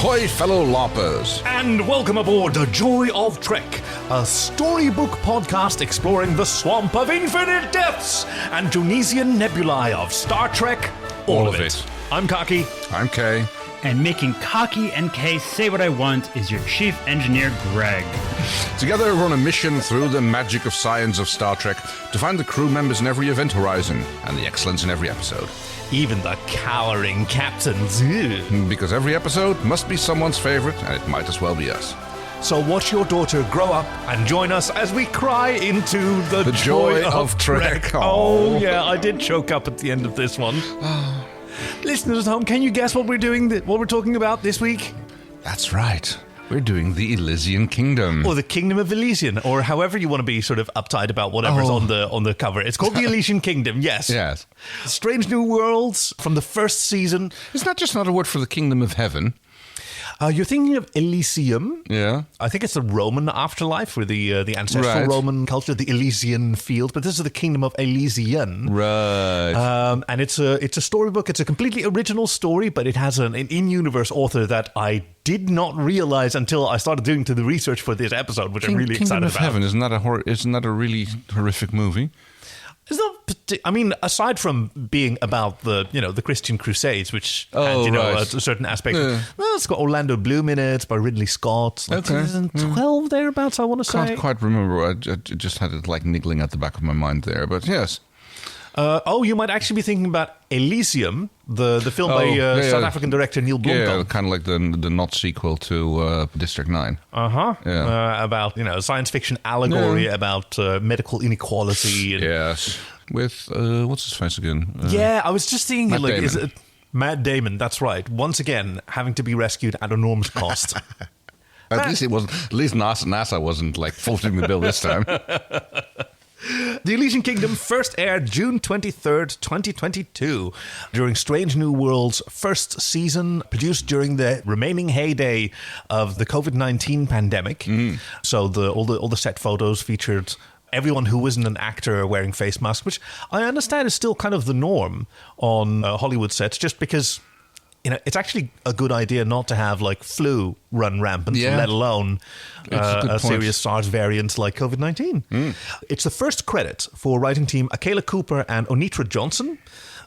Ahoy, fellow loppers. And welcome aboard The Joy of Trek, a storybook podcast exploring the swamp of infinite depths and Tunisian nebulae of Star Trek, all of it. I'm Kaki. I'm Kay. And making Kaki and Kay say what I want is your chief engineer, Greg. Together we're on a mission through the magic of science of Star Trek to find the crew members in every event horizon and the excellence in every episode. Even the cowering captains. Because every episode must be someone's favorite, and it might as well be us. So watch your daughter grow up and join us as we cry into the joy of Trek. Oh, yeah, I did choke up at the end of this one. Listeners at home, can you guess what we're doing, what we're talking about this week? That's right. We're doing the Elysian Kingdom. Or the Kingdom of Elysian, or however you want to be sort of uptight about whatever's on the cover. It's called the Elysian Kingdom, yes. Yes. Strange New Worlds from the first season. Isn't that just another word for the Kingdom of Heaven? You're thinking of Elysium. Yeah. I think it's the Roman afterlife, or the ancestral Roman culture, the Elysian field. But this is the Kingdom of Elysian. Right. And it's a storybook. It's a completely original story, but it has an in-universe author that I did not realize until I started doing the research for this episode, which I'm really excited about. Kingdom of Heaven, isn't that a really horrific movie? It's not. I mean, aside from being about the Christian Crusades, which had a certain aspect. Yeah. Well, it's got Orlando Bloom in it by Ridley Scott. Like 2012 thereabouts, I want to say. Can't quite remember. I just had it like niggling at the back of my mind there. But yes. You might actually be thinking about Elysium, the film by South African director Neil Blomkamp. Yeah, kind of like the not sequel to District 9. Yeah. About science fiction allegory about medical inequality. And yes, with what's his face again? I was just thinking, is it Matt Damon? That's right. Once again, having to be rescued at enormous cost. At least NASA wasn't like footing the bill this time. The Elysian Kingdom first aired June 23rd, 2022, during Strange New Worlds' first season, produced during the remaining heyday of the COVID-19 pandemic. So all the set photos featured everyone who isn't an actor wearing face masks, which I understand is still kind of the norm on Hollywood sets, just because it's actually a good idea not to have like flu run rampant, let alone a serious SARS variant like COVID-19. It's the first credit for writing team Akela Cooper and Onitra Johnson,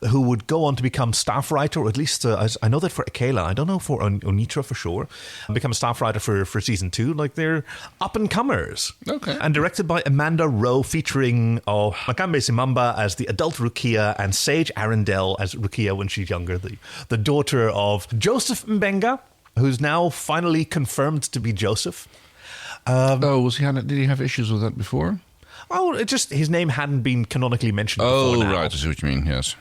who would go on to become staff writer, or at least I know that for Akela. I don't know for Onitra for sure. Become a staff writer for season 2. Like, they're up-and-comers. Okay. And directed by Amanda Rowe, featuring Makambe Simamba as the adult Rukia and Sage Arundel as Rukia when she's younger, the daughter of Joseph Mbenga, who's now finally confirmed to be Joseph. Did he have issues with that before? Oh, his name hadn't been canonically mentioned before now. Oh, right, I see what you mean, yes.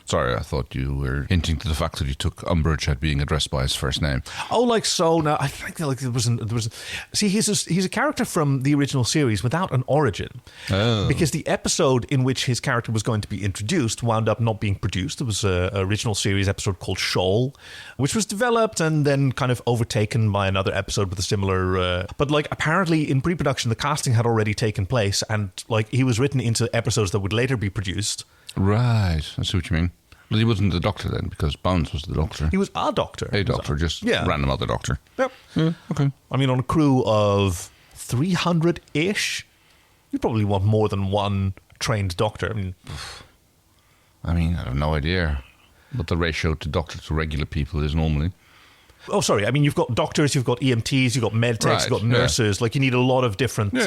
Sorry, I thought you were hinting to the fact that he took umbrage at being addressed by his first name. Oh, like so. Now, I think like there was. See, he's a character from the original series without an origin. Oh. Because the episode in which his character was going to be introduced wound up not being produced. There was an original series episode called Shoal, which was developed and then kind of overtaken by another episode with a similar. But like apparently in pre-production, the casting had already taken place, and like he was written into episodes that would later be produced. Right, I see what you mean. But he wasn't the doctor then, because Bones was the doctor. He was a doctor. A doctor, just random other doctor. Yep. Yeah, okay. I mean, on a crew of 300-ish, you probably want more than one trained doctor. I have no idea what the ratio to doctor to regular people is normally. Oh, sorry. I mean, you've got doctors, you've got EMTs, you've got med techs, you've got nurses. Like, you need a lot of different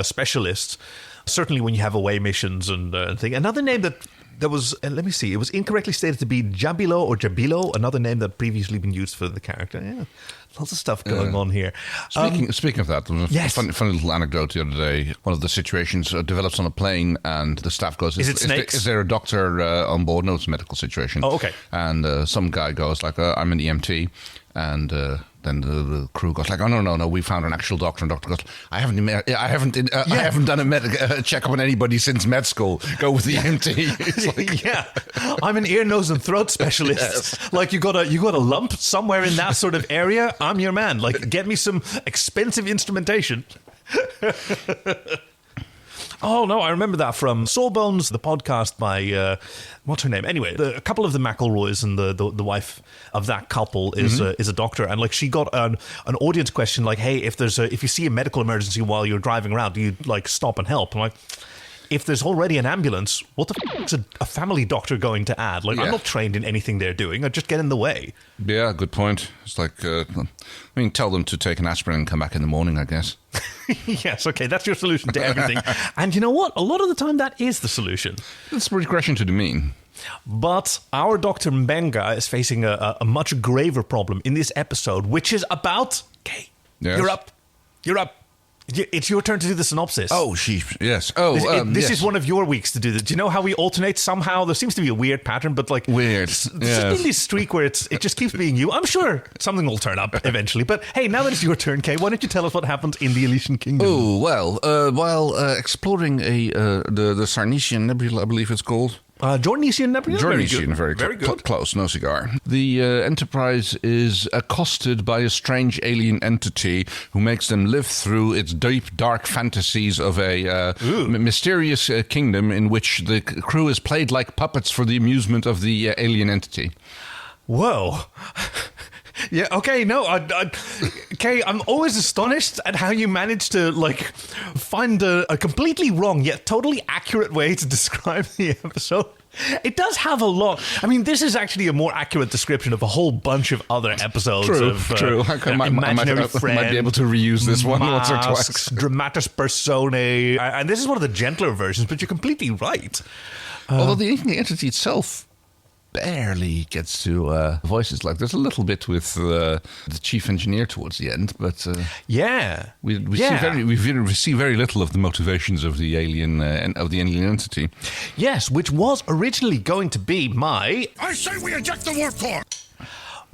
specialists. Certainly when you have away missions and things. Another name that was, let me see, it was incorrectly stated to be Jabilo or Jabilo, another name that had previously been used for the character. Yeah, lots of stuff going on here. Speaking of that, there was a funny little anecdote the other day. One of the situations develops on a plane, and the staff goes, Is it snakes? Is there a doctor on board? No, it's a medical situation. Oh, okay. And some guy goes, like, I'm an EMT. And then the crew goes like, "Oh no, we found an actual doctor." And doctor goes, "I haven't done a checkup on anybody since med school. Go with the EMT." Like, I'm an ear, nose, and throat specialist. Yes. Like you got a lump somewhere in that sort of area. I'm your man. Like, get me some expensive instrumentation. Oh, no, I remember that from Sawbones, the podcast by, what's her name? Anyway, a couple of the McElroys and the wife of that couple is a doctor. And like she got an audience question like, hey, if you see a medical emergency while you're driving around, do you like stop and help? I'm like, if there's already an ambulance, what the f*** is a family doctor going to add? Like, I'm not trained in anything they're doing. I just get in the way. Yeah, good point. It's like, tell them to take an aspirin and come back in the morning, I guess. Yes, okay, that's your solution to everything. And you know what? A lot of the time, that is the solution. It's regression to the mean. But our Dr. Mbenga is facing a much graver problem in this episode, which is about... Okay, yes. You're up. It's your turn to do the synopsis. Oh, yes. Oh, this is one of your weeks to do this. Do you know how we alternate somehow? There seems to be a weird pattern, but like... Weird. There's been this streak where it just keeps being you. I'm sure something will turn up eventually. But hey, now that it's your turn, Kay, why don't you tell us what happened in the Elysian Kingdom? Oh, well, while exploring the Sarnesian Nebula, I believe it's called... Jordanesian Nebula? Jordanesian, very good. Close, no cigar. The Enterprise is accosted by a strange alien entity who makes them live through its deep, dark fantasies of a mysterious kingdom in which the crew is played like puppets for the amusement of the alien entity. Whoa. Yeah, okay, no, Kay, I'm always astonished at how you manage to, like, find a completely wrong yet totally accurate way to describe the episode. It does have a lot. I mean, this is actually a more accurate description of a whole bunch of other episodes. True. Imaginary Friend, might be able to reuse this one once or twice. Dramatis Personae, and this is one of the gentler versions, but you're completely right. Although the entity itself barely gets to voices. Like there's a little bit with the chief engineer towards the end, but we see very little of the motivations of the alien entity. Yes, which was originally going to be I say we eject the warp core.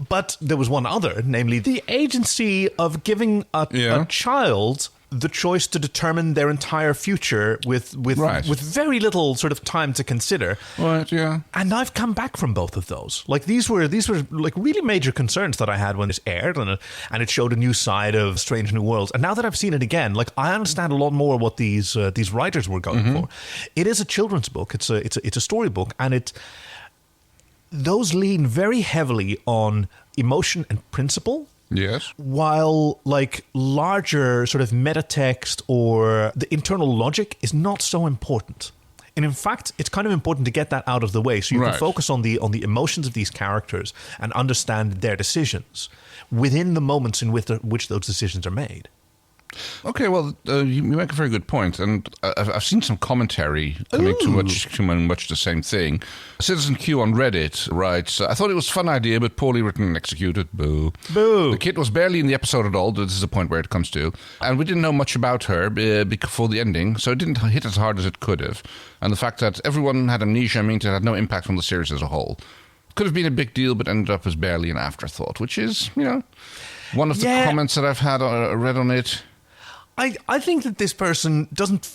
But there was one other, namely the agency of giving a child the choice to determine their entire future with very little sort of time to consider. Right, yeah. And I've come back from both of those. Like these were like really major concerns that I had when this aired, and it showed a new side of Strange New Worlds. And now that I've seen it again, like I understand a lot more what these writers were going for. It is a children's book. It's a storybook, and those lean very heavily on emotion and principle. Yes. While like larger sort of meta text or the internal logic is not so important. And in fact, it's kind of important to get that out of the way so you can focus on the emotions of these characters and understand their decisions within the moments in which those decisions are made. Okay, well, you make a very good point, and I've seen some commentary coming to much the same thing. Citizen Q on Reddit writes, I thought it was a fun idea, but poorly written and executed. Boo. Boo. The kid was barely in the episode at all. This is the point where it comes to. And we didn't know much about her before the ending, so it didn't hit as hard as it could have. And the fact that everyone had amnesia means it had no impact on the series as a whole. Could have been a big deal, but ended up as barely an afterthought, which is, one of the comments that I've had read on it. I think that this person doesn't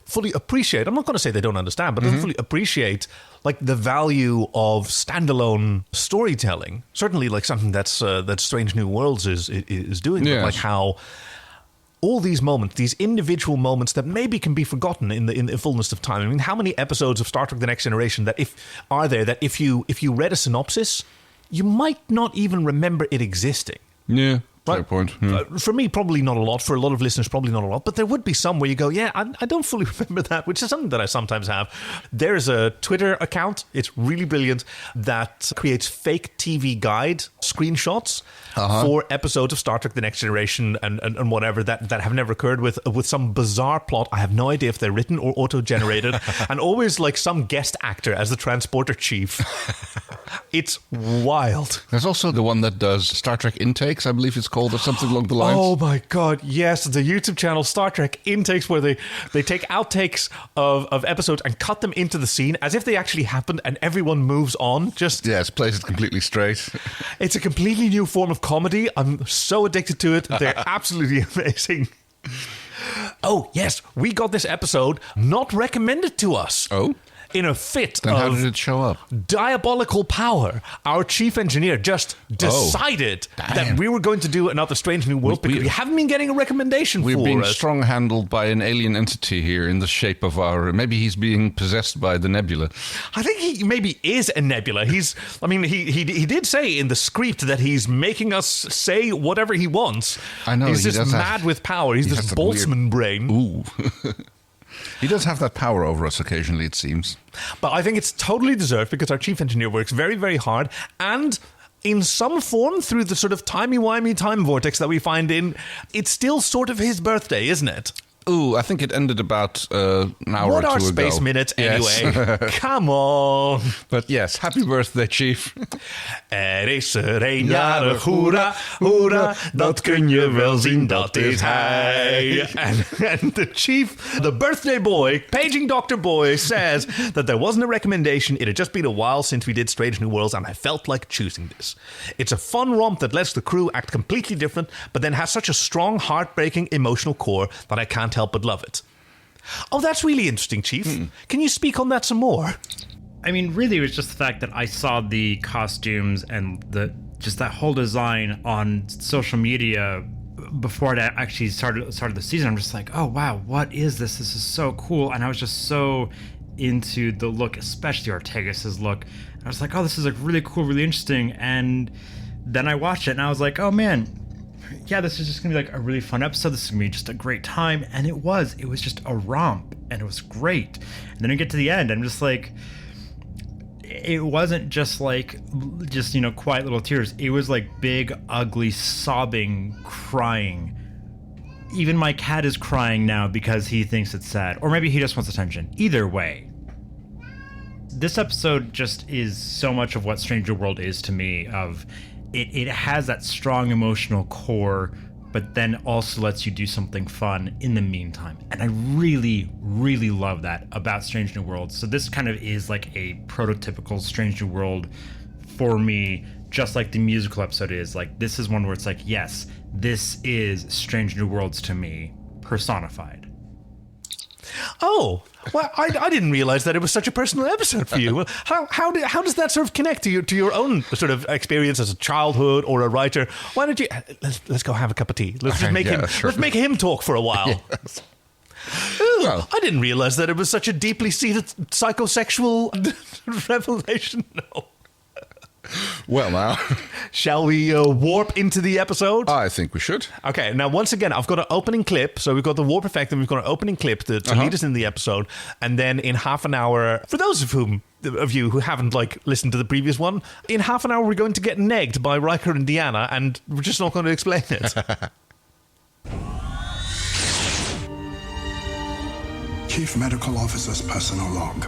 fully appreciate. I'm not going to say they don't understand, but doesn't fully appreciate like the value of standalone storytelling. Certainly, like something that Strange New Worlds is doing. Yes. Like how all these moments, these individual moments that maybe can be forgotten in the fullness of time. I mean, how many episodes of Star Trek: The Next Generation that if you read a synopsis, you might not even remember it existing. Yeah. Fair point. Yeah. For me, probably not a lot. For a lot of listeners, probably not a lot. But there would be some where you go, I don't fully remember that, which is something that I sometimes have. There's a Twitter account. It's really brilliant that creates fake TV guide screenshots for episodes of Star Trek: The Next Generation and whatever that have never occurred with some bizarre plot. I have no idea if they're written or auto-generated. And always like some guest actor as the transporter chief. It's wild. There's also the one that does Star Trek intakes, I believe it's called, or something along the lines. Oh my God, yes. The YouTube channel Star Trek Intakes, where they take outtakes of episodes and cut them into the scene as if they actually happened, and everyone moves on. It plays it completely straight. It's a completely new form of comedy. I'm so addicted to it. They're absolutely amazing. Oh, yes. We got this episode not recommended to us. Oh? in a fit Then how of did it show up? diabolical power, our chief engineer just decided that we were going to do another Strange New World because we haven't been getting a recommendation for it. We're being strong-handled by an alien entity here in the shape of our... Maybe he's being possessed by the nebula. I think he maybe is a nebula. He did say in the script that he's making us say whatever he wants. I know. He's just mad with power. He's this Boltzmann brain. Ooh. He does have that power over us occasionally, it seems. But I think it's totally deserved because our chief engineer works very, very hard and in some form through the sort of timey-wimey time vortex that we find in, it's still sort of his birthday, isn't it? Ooh, I think it ended about an hour what or two ago. What are space minutes anyway? Yes. Come on. But yes, happy birthday, Chief. Is een jarig, hoera, hoera, dat kun je wel zien, dat is hij. And the chief, the birthday boy, paging Dr. Boy, says that there wasn't a recommendation. It had just been a while since we did Strange New Worlds, and I felt like choosing this. It's a fun romp that lets the crew act completely different, but then has such a strong, heartbreaking, emotional core that I can't help but love it. Oh, that's really interesting, Chief. Can you speak on that some more? I mean, really, it was just the fact that I saw the costumes and just that whole design on social media before I actually started the season. I'm just like, oh, wow, what is this? This is so cool. And I was just so into the look, especially Ortegas's look. I was like, oh, this is like really cool, really interesting. And then I watched it and I was like, oh, man, yeah, this is just gonna be like a really fun episode. This is gonna be just a great time. And it was just a romp and it was great. And then we get to the end, I'm just like, it wasn't just quiet little tears. It was like big, ugly, sobbing, crying. Even my cat is crying now because he thinks it's sad. Or maybe he just wants attention. Either way, this episode just is so much of what Strange New World is to me. It has that strong emotional core, but then also lets you do something fun in the meantime. And I really, really love that about Strange New World. So this kind of is like a prototypical Strange New World for me, just like the musical episode is. Like, this is one where it's like, yes, this is Strange New Worlds to me, personified. Oh, well, I didn't realize that it was such a personal episode for you. Well, how does that sort of connect to your own sort of experience as a childhood or a writer? Why don't you let's go have a cup of tea? Let's just let's make him talk for a while. Yes. Ooh, well, I didn't realize that it was such a deeply seated psychosexual revelation. No. Well, now, shall we warp into the episode? I think we should. Okay, now once again, I've got an opening clip. So we've got the warp effect and we've got an opening clip to lead us in the episode. And then in half an hour, for those of you who haven't listened to the previous one, in half an hour we're going to get negged by Riker and Deanna, and we're just not going to explain it. Chief Medical Officer's personal log.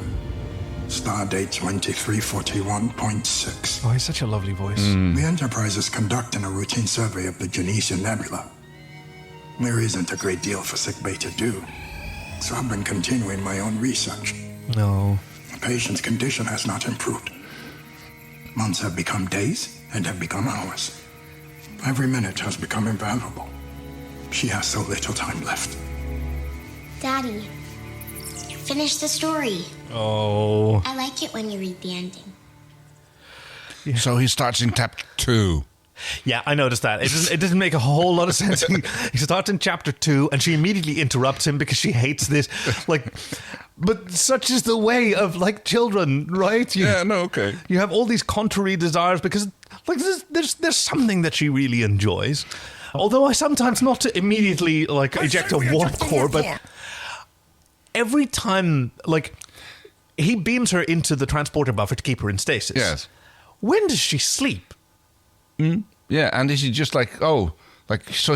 Stardate 2341.6. Oh, he's such a lovely voice. The Enterprise is conducting a routine survey of the Genesian Nebula. There isn't a great deal for sickbay to do, so I've been continuing my own research. No. The patient's condition has not improved. Months have become days and have become hours. Every minute has become invaluable. She has so little time left. Daddy, finish the story. Oh. I like it when you read the ending. Yeah. So he starts in chapter 2. Yeah, I noticed that. It doesn't make a whole lot of sense. He starts in chapter 2, and she immediately interrupts him because she hates this. But such is the way of children, right? You have all these contrary desires because there's something that she really enjoys. Although I sometimes not to immediately eject a warp core, but every time he beams her into the transporter buffer to keep her in stasis. Yes. When does she sleep? Yeah, and is she just so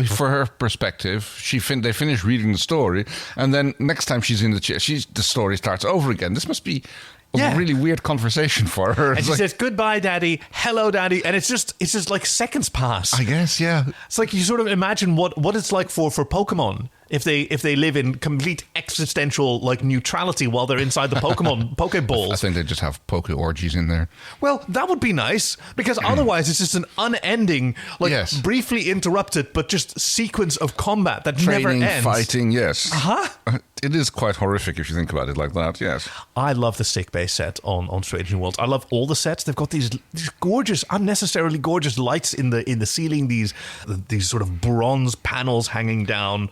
for her perspective, they finish reading the story, and then next time she's in the chair, the story starts over again. This must be a really weird conversation for her. And she says, "Goodbye, Daddy. Hello, Daddy." And it's just like seconds pass. I guess, yeah. It's like you sort of imagine what it's like for Pokemon if they live in complete existential like neutrality while they're inside the Pokeballs. I think they just have Poke orgies in there. Well, that would be nice, because otherwise it's just an unending, like briefly interrupted, but just sequence of combat that Training, never ends. fighting, yes. Uh-huh. It is quite horrific if you think about it like that, yes. I love the sickbay set on Strange New Worlds. I love all the sets. They've got these gorgeous, unnecessarily gorgeous lights in the ceiling, these sort of bronze panels hanging down.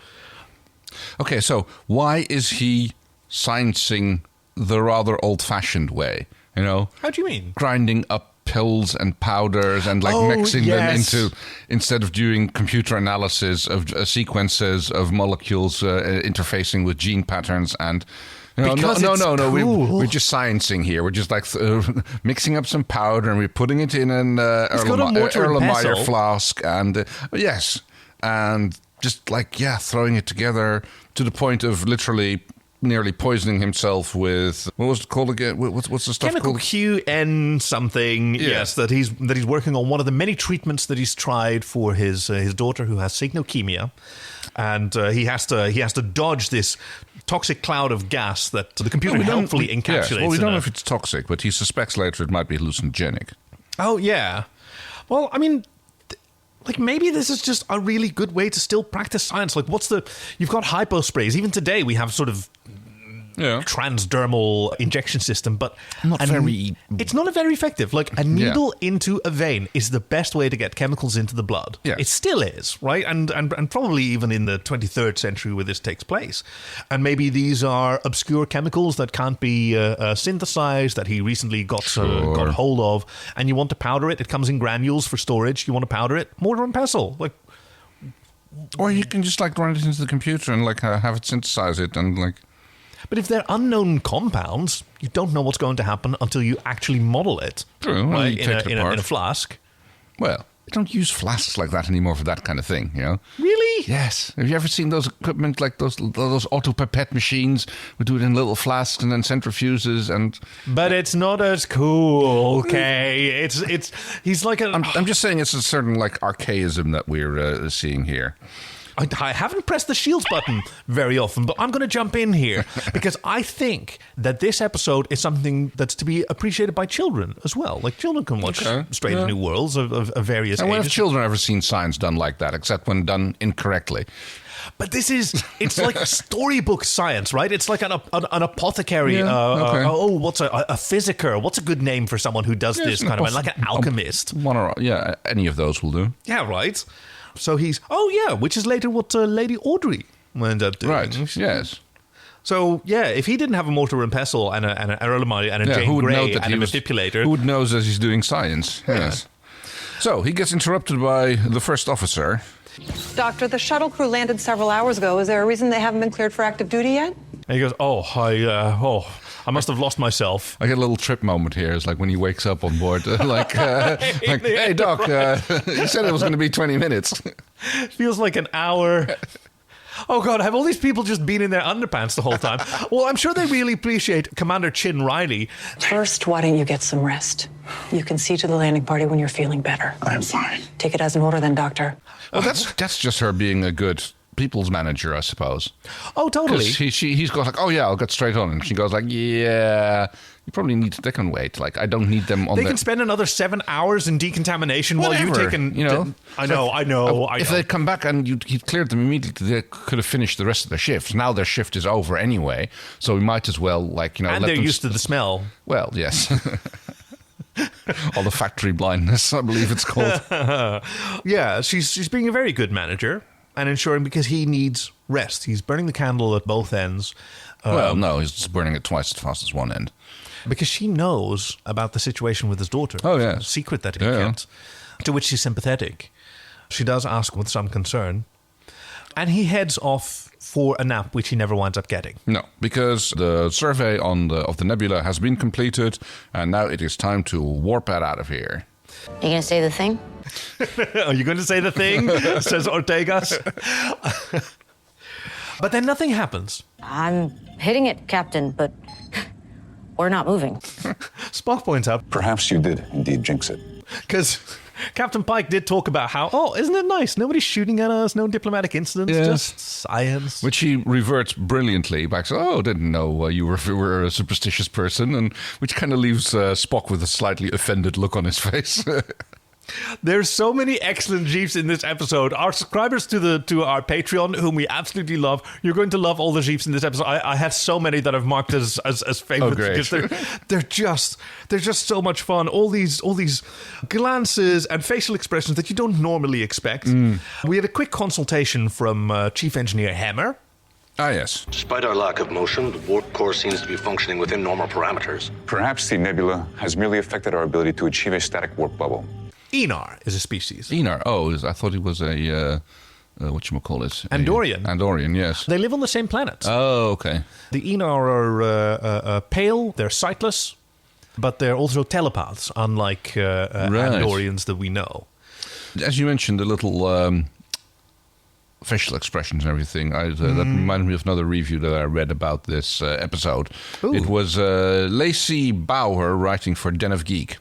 Okay, so why is he sciencing the rather old-fashioned way, you know? How do you mean? Grinding up pills and powders and mixing them into, instead of doing computer analysis of sequences of molecules interfacing with gene patterns and... No, cool. we're just sciencing here. We're just mixing up some powder and we're putting it in an Erlenmeyer flask and yes, and just throwing it together to the point of literally nearly poisoning himself with, what was it called again? What's the stuff chemical called? QN something. Yeah. Yes, that he's working on one of the many treatments that he's tried for his daughter who has cygnocemia, and he has to dodge this toxic cloud of gas that the computer helpfully encapsulates. Yes. Well, we don't know if it's toxic, but he suspects later it might be hallucinogenic. Oh yeah. Well, I mean, maybe this is just a really good way to still practice science. You've got hypo sprays. Even today we have sort of transdermal injection system, but it's not very effective. Like a needle into a vein is the best way to get chemicals into the blood. Yeah. It still is, right? And probably even in the 23rd century where this takes place. And maybe these are obscure chemicals that can't be synthesized, that he recently got hold of, and you want to powder it. It comes in granules for storage. You want to powder it, mortar and pestle. Or you can just run it into the computer and have it synthesize it and But if they're unknown compounds, you don't know what's going to happen until you actually model it. True. Right? In In a flask. Well, they don't use flasks like that anymore for that kind of thing, you know? Really? Yes. Have you ever seen those equipment, those auto-pipette machines? We do it in little flasks and then centrifuges and... But it's not as cool, okay? He's like a... I'm just saying it's a certain, archaism that we're seeing here. I haven't pressed the shields button very often, but I'm going to jump in here because I think that this episode is something that's to be appreciated by children as well. Children can watch Strange New Worlds of various and when ages. have children ever seen science done like that, except when done incorrectly? But it's like storybook science, right? It's like an apothecary. What's a physiker? What's a good name for someone who does this kind of, like an alchemist? Any of those will do. Yeah, right. So he's, which is later what Lady Audrey wound up doing. Right, yes. So, if he didn't have a mortar and pestle and an Erlenmeyer and a Jane Grey and a manipulator... Who knows as he's doing science, yes. So, he gets interrupted by the first officer. Doctor, the shuttle crew landed several hours ago. Is there a reason they haven't been cleared for active duty yet? And he goes, I must have lost myself. I get a little trip moment here. It's like when he wakes up on board, hey, Doc, you said it was going to be 20 minutes. Feels like an hour. Oh, God, have all these people just been in their underpants the whole time? Well, I'm sure they really appreciate Commander Chin Riley. First, why don't you get some rest? You can see to the landing party when you're feeling better. I'm fine. Take it as an order then, Doctor. Well, that's just her being a good people's manager, I suppose. Oh, totally. He's got I'll get straight on. And she goes you probably need to, they can wait. I don't need them on They can spend another 7 hours in decontamination while you taking... I know. If they come back and you cleared them immediately, they could have finished the rest of their shift. Now their shift is over anyway, so we might as well, And they're used to the smell. Well, yes. Olfactory blindness, I believe it's called. Yeah, she's being a very good manager and ensuring, because he needs rest. He's burning the candle at both ends. No, he's just burning it twice as fast as one end. Because she knows about the situation with his daughter. Oh, yeah. The secret that he kept, to which she's sympathetic. She does ask with some concern. And he heads off for a nap, which he never winds up getting. No, because the survey of the nebula has been completed, and now it is time to warp out of here. You gonna say the thing? Are you going to say the thing? Says Ortegas. But then nothing happens. I'm hitting it, Captain, but we're not moving. Spock points out, Perhaps you did indeed jinx it. because Captain Pike did talk about how, isn't it nice? Nobody's shooting at us, no diplomatic incidents, just science. Which he reverts brilliantly back. So, didn't know you were a superstitious person, and which kind of leaves Spock with a slightly offended look on his face. There's so many excellent GIFs in this episode. Our subscribers to our Patreon, whom we absolutely love, you're going to love all the GIFs in this episode. I have so many that I've marked as favorites because they're just so much fun. All these glances and facial expressions that you don't normally expect. We had a quick consultation from Chief Engineer Hammer. Ah, yes. Despite our lack of motion, the warp core seems to be functioning within normal parameters. Perhaps the nebula has merely affected our ability to achieve a static warp bubble. Enar is a species. Enar. I thought he was a whatchamacallit? Andorian. Andorian, yes. They live on the same planet. Oh, okay. The Enar are pale, they're sightless, but they're also telepaths, unlike Andorians that we know. As you mentioned, the little facial expressions and everything, that reminded me of another review that I read about this episode. Ooh. It was Lacey Bauer writing for Den of Geek.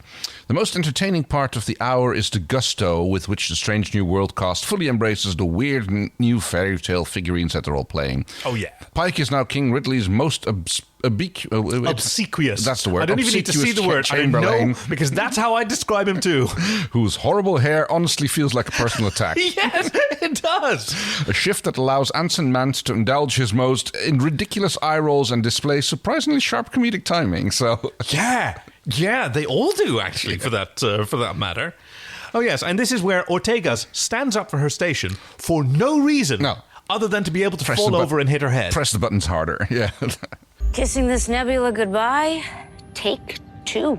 The most entertaining part of the hour is the gusto with which the Strange New World cast fully embraces the weird new fairy tale figurines that they're all playing. Oh, yeah. Pike is now King Ridley's most obsequious. That's the word. I don't even need to see the word. I know, because that's how I describe him too. Whose horrible hair honestly feels like a personal attack. Yes, it does. A shift that allows Anson Mant to indulge his most in ridiculous eye rolls and display surprisingly sharp comedic timing. So yeah, they all do actually, for that matter. Oh yes, and this is where Ortegas stands up for her station for no reason other than to be able to fall over and hit her head. Press the buttons harder. Yeah. Kissing this nebula goodbye. Take 2.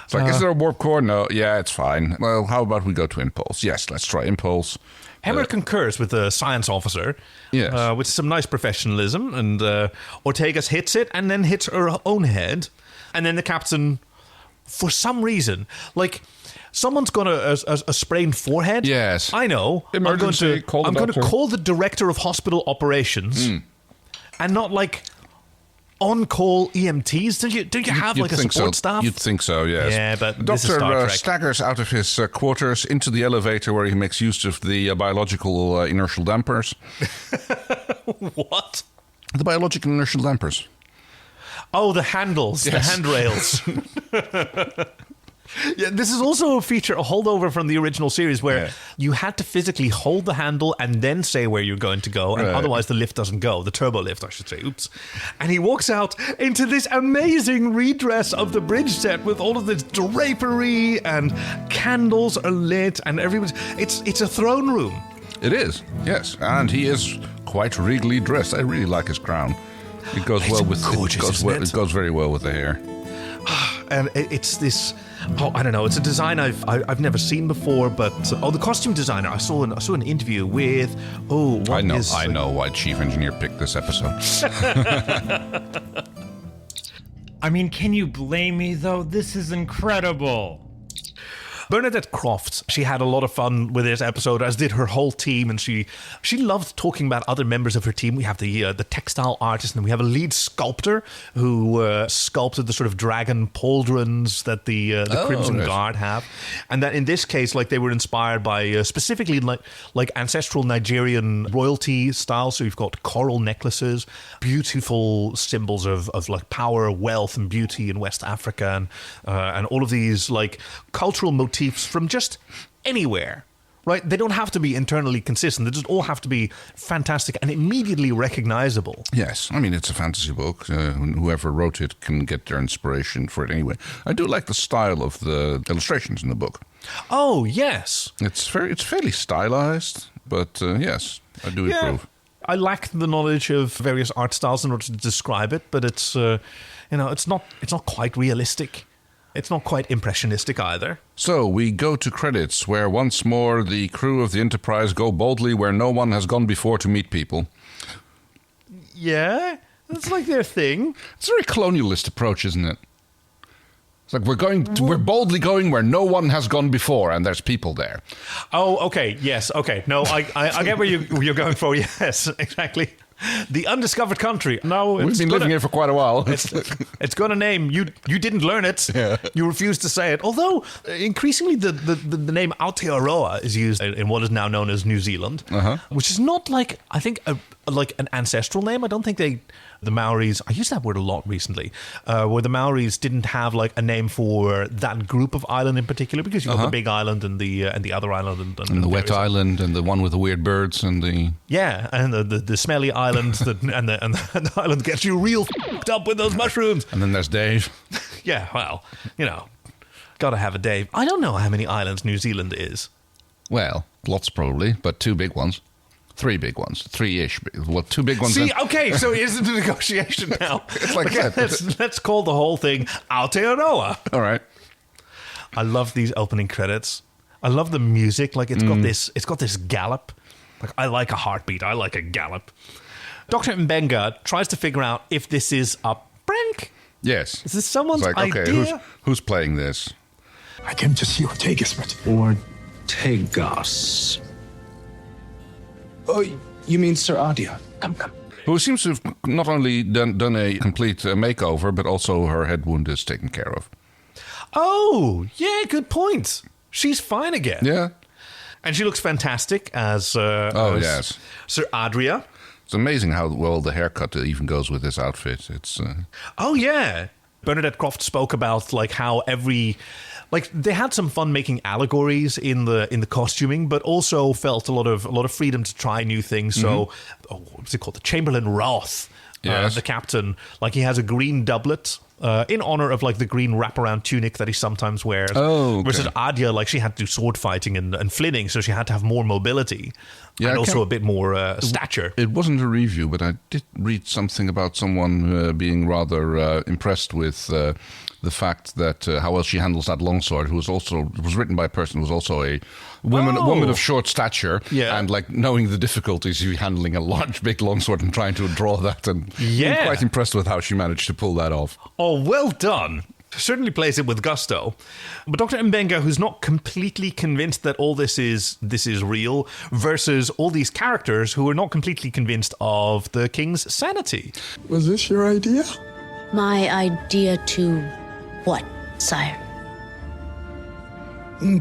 It's like, is there a warp core? No. Yeah, it's fine. Well, how about we go to Impulse? Yes, let's try Impulse. Hammer concurs with the science officer, yes, with some nice professionalism, and Ortegas hits it and then hits her own head, and then the captain, for some reason, like someone's got a sprained forehead. Yes, I know. Emergency. I'm going to call the director of hospital operations, and not like on-call EMTs. Don't you have like a support staff? You'd think so, yes. Yeah, but the doctor staggers out of his quarters into the elevator where he makes use of the biological inertial dampers. What? The biological inertial dampers. Oh, the handles, yes. The handrails. Yeah, this is also a holdover from the original series where you had to physically hold the handle and then say where you're going to go, and otherwise the lift doesn't go. The turbo lift, I should say. Oops. And he walks out into this amazing redress of the bridge set with all of this drapery and candles are lit and everyone's... It's a throne room. It is, yes. And he is quite regally dressed. I really like his crown. It goes well with... It goes very well with the hair. And it's this... Oh, I don't know. It's a design I've never seen before, but the costume designer. I saw an interview with. I know why Chief Engineer picked this episode. I mean, can you blame me though? This is incredible. Bernadette Croft, she had a lot of fun with this episode, as did her whole team, and she loved talking about other members of her team. We have the textile artist, and we have a lead sculptor who sculpted the sort of dragon pauldrons that the Crimson Guard have, and that in this case, like, they were inspired by specifically like ancestral Nigerian royalty style. So you've got coral necklaces, beautiful symbols of like power, wealth, and beauty in West Africa, and all of these like cultural motifs from just anywhere, right? They don't have to be internally consistent. They just all have to be fantastic and immediately recognizable. Yes, I mean, it's a fantasy book. Whoever wrote it can get their inspiration for it anyway. I do like the style of the illustrations in the book. Oh, yes. It's fairly stylized, but yes, I do approve. I lack the knowledge of various art styles in order to describe it, but it's it's not quite realistic. It's not quite impressionistic either. So we go to credits, where once more the crew of the Enterprise go boldly where no one has gone before to meet people. Yeah, that's like their thing. It's a very colonialist approach, isn't it? It's like we're boldly going where no one has gone before, and there's people there. Oh, okay, yes, okay. No, I get where you're going for. Yes, exactly. The undiscovered country. No, We've been living here for quite a while. It's got a name. You didn't learn it. Yeah. You refused to say it. Although, increasingly, the name Aotearoa is used in what is now known as New Zealand, which is not like, I think, like an ancestral name. I don't think the Maoris, I used that word a lot recently, where the Maoris didn't have like a name for that group of island in particular, because you got the big island and the other island and the wet island and the one with the weird birds and the the smelly island and the island gets you real f***ed up with those mushrooms. And then there's Dave. Yeah, well, gotta have a Dave. I don't know how many islands New Zealand is. Well, lots probably, but 2 big ones. 3 big ones. 3-ish. Well, 2 big ones. See, okay, so here's the negotiation now. It's like that. Let's call the whole thing Aotearoa. All right. I love these opening credits. I love the music. Like, it's got this gallop. Like, I like a heartbeat. I like a gallop. Dr. Mbenga tries to figure out if this is a prank. Yes. Is this someone's idea? Okay, who's playing this? I came to see Ortegas, but... Ortegas. Oh, you mean Sir Adia? Come. Who seems to have not only done a complete makeover, but also her head wound is taken care of. Oh, yeah, good point. She's fine again. Yeah. And she looks fantastic as yes. Sir Adria. It's amazing how well the haircut even goes with this outfit. It's Oh, yeah. Bernadette Croft spoke about like how they had some fun making allegories in the costuming, but also felt a lot of freedom to try new things. So, what's it called? The Chamberlain Roth, the captain, like he has a green doublet in honor of like the green wraparound tunic that he sometimes wears. Oh, okay. Versus Adia, like she had to do sword fighting and flitting, so she had to have more mobility. Yeah, and also a bit more stature. It wasn't a review, but I did read something about someone being rather impressed with the fact that how well she handles that longsword. It was written by a person who was also a woman of short stature, and like knowing the difficulties of handling a big longsword and trying to draw that, and being quite impressed with how she managed to pull that off. Oh, well done. Certainly plays it with gusto. But Dr. Mbenga, who's not completely convinced that all this is real, versus all these characters who are not completely convinced of the king's sanity. Was this your idea? My idea to what, sire?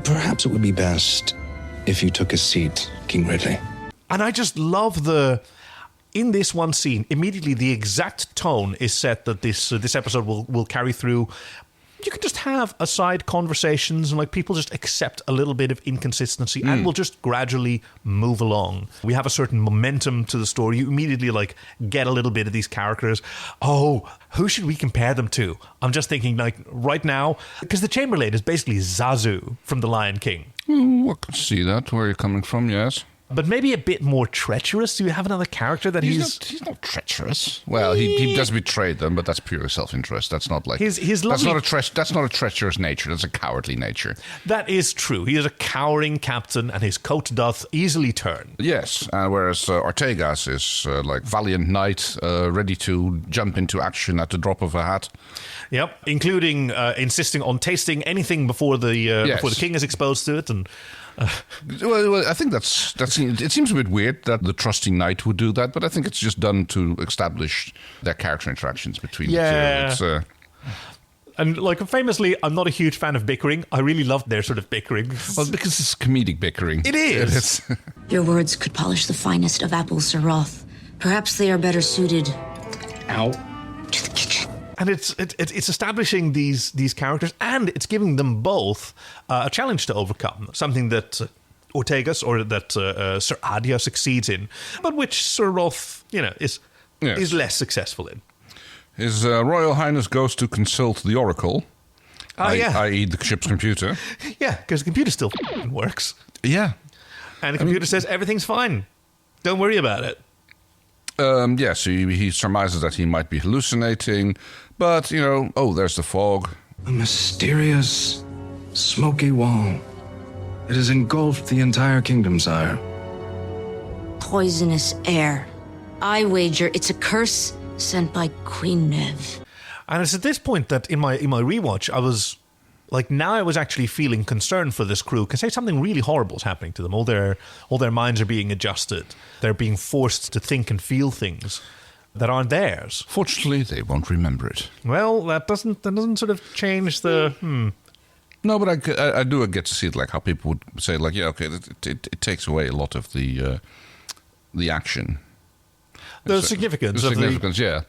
Perhaps it would be best if you took a seat, King Ridley. And I just love in this one scene, immediately the exact tone is set that this episode will carry through. You can just have aside conversations and like people just accept a little bit of inconsistency and we'll just gradually move along. We have a certain momentum to the story. You immediately like get a little bit of these characters. Oh, who should we compare them to? I'm just thinking like right now, because the Chamberlain is basically Zazu from The Lion King. I can see that, where you're coming from, yes. But maybe a bit more treacherous. Do you have another character that he's not treacherous? Well, he does betray them, but that's pure self-interest. That's not like his lovely. That's not a treacherous nature. That's a cowardly nature. That is true. He is a cowering captain, and his coat doth easily turn. Yes, whereas Ortegas is like valiant knight, ready to jump into action at the drop of a hat. Yep, including insisting on tasting anything before the king is exposed to it, and. Well, I think it seems a bit weird that the trusty knight would do that, but I think it's just done to establish their character interactions between the two. And like famously, I'm not a huge fan of bickering. I really love their sort of bickering. Well, because it's comedic bickering. It is. Your words could polish the finest of apples, Sir Roth. Perhaps they are better suited. Ow. To the kitchen. And it's establishing these characters, and it's giving them both a challenge to overcome, something that Ortegas or that Sir Adia succeeds in, but which Sir Roth, is less successful in. His Royal Highness goes to consult the Oracle, i.e. the ship's computer. Yeah, because the computer still works. Yeah. And the computer says everything's fine. Don't worry about it. Yes, he surmises that he might be hallucinating, but, there's the fog. A mysterious, smoky wall. It has engulfed the entire kingdom, sire. Poisonous air. I wager it's a curse sent by Queen Nev. And it's at this point that in my rewatch, I was like now I was actually feeling concerned for this crew because say something really horrible is happening to them. All their minds are being adjusted. They're being forced to think and feel things that aren't theirs. Fortunately, they won't remember it. Well, that doesn't sort of change the. No, but I do get to see it, like how people would say, like, yeah, okay, it takes away a lot of the action, the significance. The significance, yeah.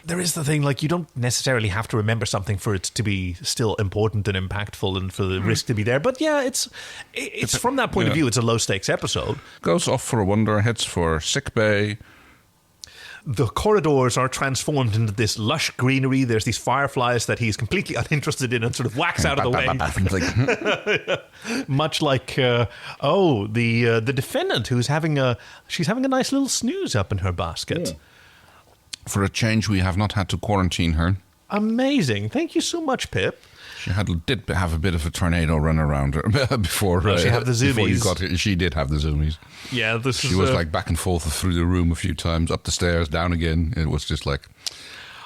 There is the thing, like, you don't necessarily have to remember something for it to be still important and impactful and for the risk to be there. But yeah, it's from that point of view, it's a low-stakes episode. Goes off for a wander, heads for sickbay. The corridors are transformed into this lush greenery. There's these fireflies that he's completely uninterested in and sort of whacks out of the way. Much like, the defendant who's having a nice little snooze up in her basket. Yeah. For a change, we have not had to quarantine her. Amazing. Thank you so much, Pip. She did have a bit of a tornado run around her before. She had the zoomies. Before you got here, she did have the zoomies. Yeah, she was like back and forth through the room a few times, up the stairs, down again. It was just like...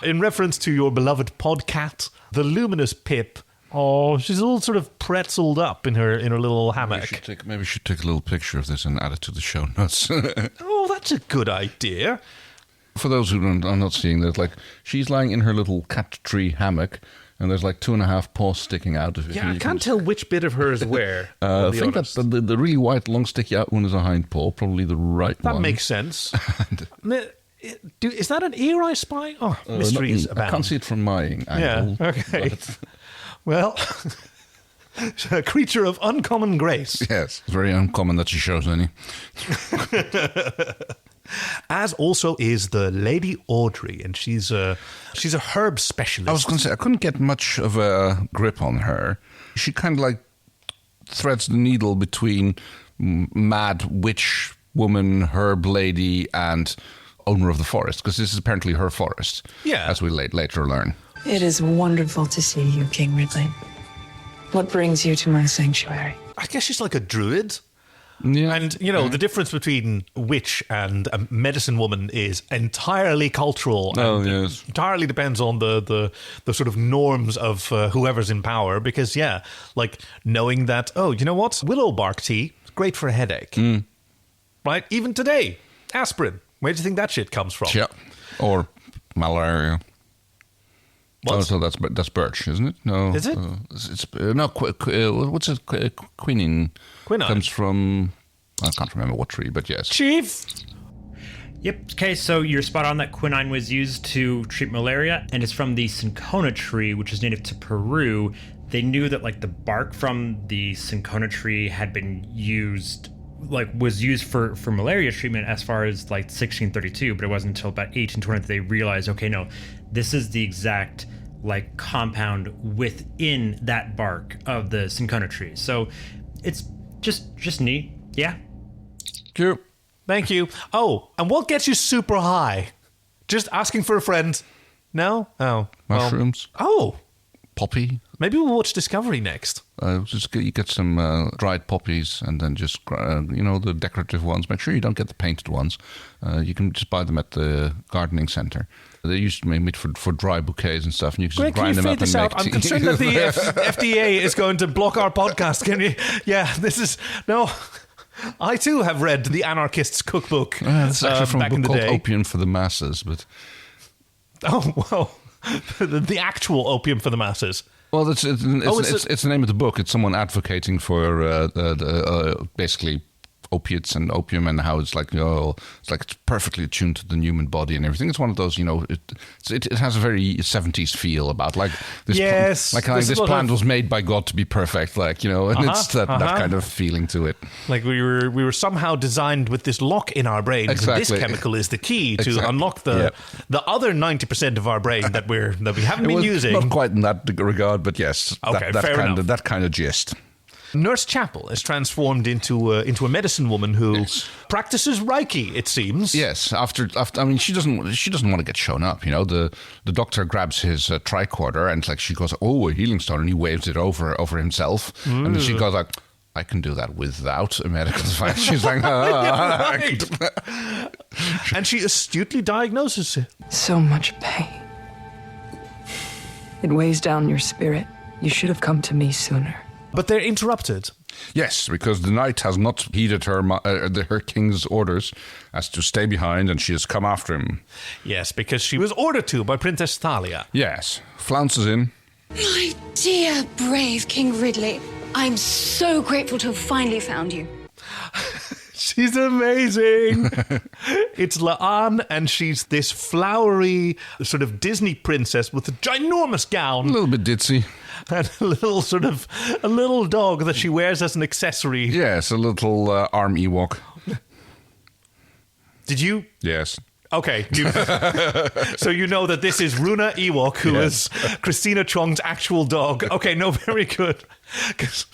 In reference to your beloved podcat, the luminous Pip, she's all sort of pretzeled up in her little hammock. Maybe we should take a little picture of this and add it to the show notes. Oh, that's a good idea. For those who are not seeing that, like, she's lying in her little cat tree hammock, and there's like 2.5 paws sticking out of it. Yeah, I can't tell which bit of her is where. I think that the really white, long, sticky out one is a hind paw, probably the right one. That makes sense. Is that an ear I spy? Oh, mysteries abound. I can't see it from my angle. Yeah, okay. Well, a creature of uncommon grace. Yes, it's very uncommon that she shows any. As also is the Lady Audrey, and she's a herb specialist. I was going to say, I couldn't get much of a grip on her. She kind of like threads the needle between mad witch woman, herb lady, and owner of the forest, because this is apparently her forest. Yeah. As we later learn. It is wonderful to see you, King Ridley. What brings you to my sanctuary? I guess she's like a druid. Yeah. And, the difference between witch and a medicine woman is entirely cultural. Oh, and yes. Entirely depends on the sort of norms of whoever's in power. Because, like knowing that, willow bark tea is great for a headache. Right? Even today, aspirin. Where do you think that shit comes from? Yeah. Or malaria. What? Oh, so that's birch, isn't it? No. Is it? What's it? Quinine. Quinine comes from, I can't remember what tree, but yes. Chief. Yep. Okay, so you're spot on that quinine was used to treat malaria, and it's from the cinchona tree, which is native to Peru. They knew that like the bark from the cinchona tree had been used, was used for malaria treatment as far as like 1632, but it wasn't until about 1820 that they realized, okay, no, this is the exact like compound within that bark of the cinchona tree. So it's just neat. Yeah. Cute. Thank you. Oh, and what gets you super high? Just asking for a friend. No? Oh. Mushrooms. Poppy. Maybe we'll watch Discovery next. You get some dried poppies and then just, the decorative ones. Make sure you don't get the painted ones. You can just buy them at the gardening centre. They used to be made for dry bouquets and stuff, and you can just grind them up and make tea. I'm concerned that the FDA is going to block our podcast. Can you? Yeah, no. I too have read the Anarchist's Cookbook. It's actually from back a in book the called day. Opium for the Masses, but the actual opium for the masses. Well, it's the name of the book. It's someone advocating for basically opiates and opium and how it's like it's perfectly attuned to the human body and everything. It's one of those, it has a very 70s feel about like this. Yes, this plant was made by God to be perfect, and it's that kind of feeling to it. Like we were somehow designed with this lock in our brain. Exactly. This chemical is the key to unlock the other 90% of our brain that we haven't been using. Not quite in that regard, but yes, okay, that kind of gist. Nurse Chapel is transformed into a medicine woman who practices Reiki, it seems. Yes, after I mean, she doesn't want to get shown up. The doctor grabs his tricorder and she goes, "Oh, a healing stone," and he waves it over himself, and then she goes like, "I can do that without a medical device." She's like, and she astutely diagnoses it. So much pain. It weighs down your spirit. You should have come to me sooner. But they're interrupted. Yes, because the knight has not heeded her king's orders as to stay behind, and she has come after him. Yes, because she was ordered to by Princess Thalia. Yes, flounces in. My dear, brave King Ridley. I'm so grateful to have finally found you. She's amazing. It's La'an, and she's this flowery sort of Disney princess with a ginormous gown. A little bit ditzy. And a little dog that she wears as an accessory. Yes, a little arm Ewok. Did you? Yes. Okay. So you know that this is Runa Ewok, who is Christina Chong's actual dog. Okay, no, very good. 'Cause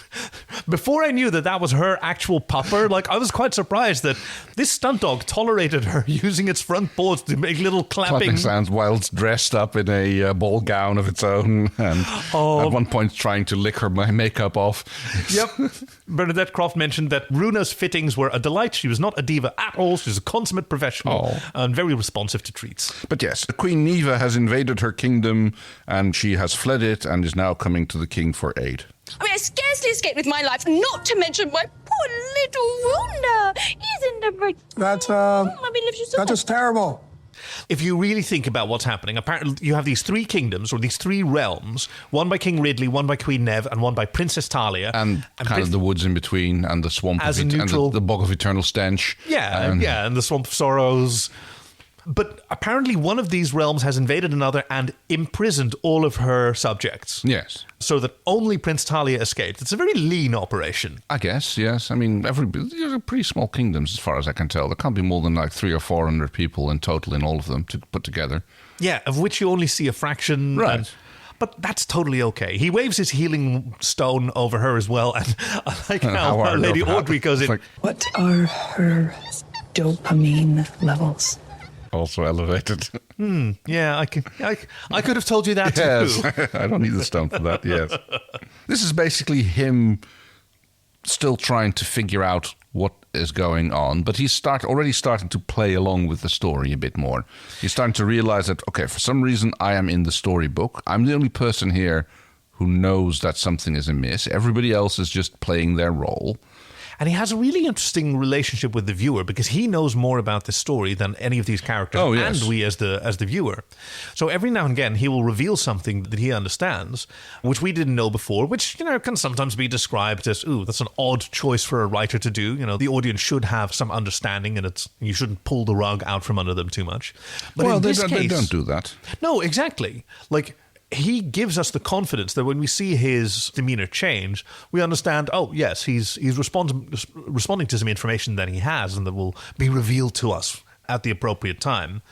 before I knew that was her actual pupper, I was quite surprised that this stunt dog tolerated her using its front paws to make little clapping sounds while it's dressed up in a ball gown of its own, and at one point trying to lick her makeup off. Yep. Bernadette Croft mentioned that Runa's fittings were a delight. She was not a diva at all. She was a consummate professional and very responsive to treats. But yes, Queen Neva has invaded her kingdom, and she has fled it and is now coming to the king for aid. I mean, I scarcely escaped with my life, not to mention my poor little Runa. Isn't a break. That's just terrible. If you really think about what's happening, apparently you have these three kingdoms, or these three realms, one by King Ridley, one by Queen Neve, and one by Princess Thalia. And kind of the woods in between, and the swamp as of a neutral, and the bog of eternal stench. And the swamp of sorrows. But apparently one of these realms has invaded another and imprisoned all of her subjects. Yes. So that only Prince Thalia escaped. It's a very lean operation. I guess, yes. I mean, these are pretty small kingdoms as far as I can tell. There can't be more than 300 or 400 people in total in all of them to put together. Yeah, of which you only see a fraction. Right. But that's totally okay. He waves his healing stone over her as well. And I like how Lady Audrey goes in. What are her dopamine levels? Also elevated. Yeah, I could have told you that too. I don't need the stone for that, yes. This is basically him still trying to figure out what is going on, but he's already starting to play along with the story a bit more. He's starting to realize that, okay, for some reason I am in the storybook. I'm the only person here who knows that something is amiss. Everybody else is just playing their role. And he has a really interesting relationship with the viewer because he knows more about the story than any of these characters and we as the viewer. So every now and again he will reveal something that he understands, which we didn't know before, which can sometimes be described as, that's an odd choice for a writer to do. The audience should have some understanding, and you shouldn't pull the rug out from under them too much. But they don't do that. No, exactly. He gives us the confidence that when we see his demeanor change, we understand, yes, he's responding to some information that he has and that will be revealed to us at the appropriate time.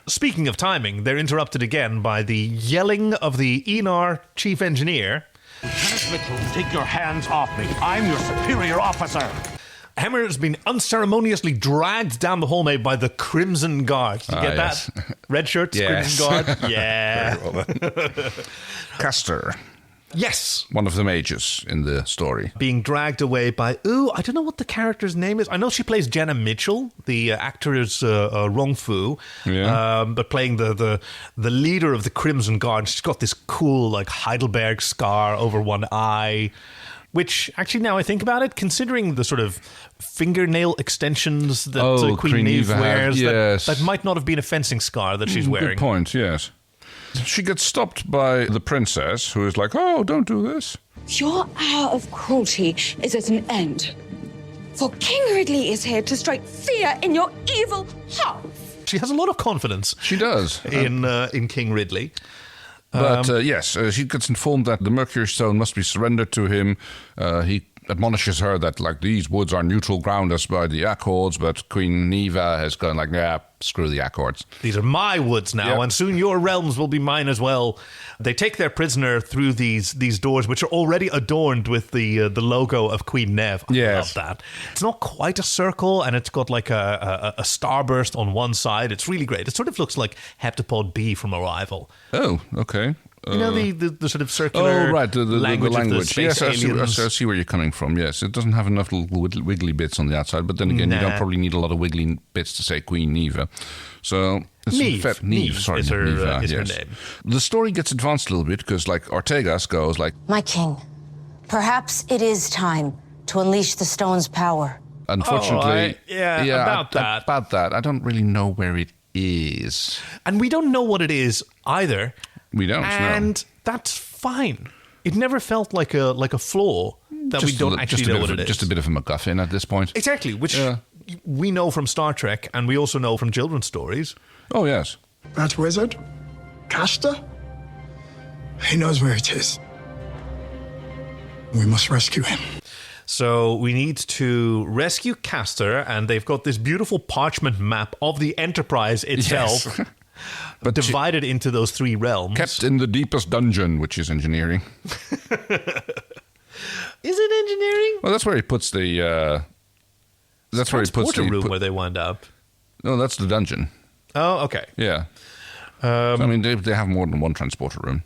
Speaking of timing, they're interrupted again by the yelling of the Enar chief engineer. Lieutenant Mitchell, take your hands off me. I'm your superior officer. Hammer has been unceremoniously dragged down the hallway by the Crimson Guard. Did you get that? Red shirts, Crimson Guard? Yeah. Very well then. Castor. Yes. One of the mages in the story. Being dragged away by, I don't know what the character's name is. I know she plays Jenna Mitchell. The actor is Rong Fu. Yeah. But playing the leader of the Crimson Guard. She's got this cool Heidelberg scar over one eye. Which, actually, now I think about it, considering the sort of fingernail extensions that Queen Neve wears, that might not have been a fencing scar that she's wearing. Good point, yes. She gets stopped by the princess, who is like, don't do this. Your hour of cruelty is at an end. For King Ridley is here to strike fear in your evil heart. She has a lot of confidence. She does. In King Ridley. But yes, she gets informed that the Mercury Stone must be surrendered to him. He admonishes her that these woods are neutral ground as by the Accords, but Queen Neva has gone screw the Accords. These are my woods now, and soon your realms will be mine as well. They take their prisoner through these doors, which are already adorned with the logo of Queen Neve. I love that. It's not quite a circle, and it's got a starburst on one side. It's really great. It sort of looks like Heptapod B from Arrival. Oh, okay. The sort of circular language. Of the space aliens. I see where you're coming from, yes. It doesn't have enough little wiggly bits on the outside, but then again, you don't probably need a lot of wiggly bits to say Queen Neva. So Neve. Neve, sorry. Is her yes. name. The story gets advanced a little bit because, like, Ortegas goes like, My king, perhaps it is time to unleash the stone's power. unfortunately, about that. About that, I don't really know where it is. And we don't know what it is either. We don't, and that's fine. It never felt like a flaw that we don't actually know what it is. Just a bit of a MacGuffin at this point. Exactly, which we know from Star Trek, and we also know from children's stories. Oh, yes. That wizard, Castor, he knows where it is. We must rescue him. So we need to rescue Castor, and they've got this beautiful parchment map of the Enterprise itself, Yes. But divided into those 3 realms. Kept in the deepest dungeon, which is engineering. Is it engineering? Well, that's where he puts the... that's where he puts the... room where they wind up. No, that's the dungeon. Oh, okay. Yeah. So, I mean, they have more than one transporter room.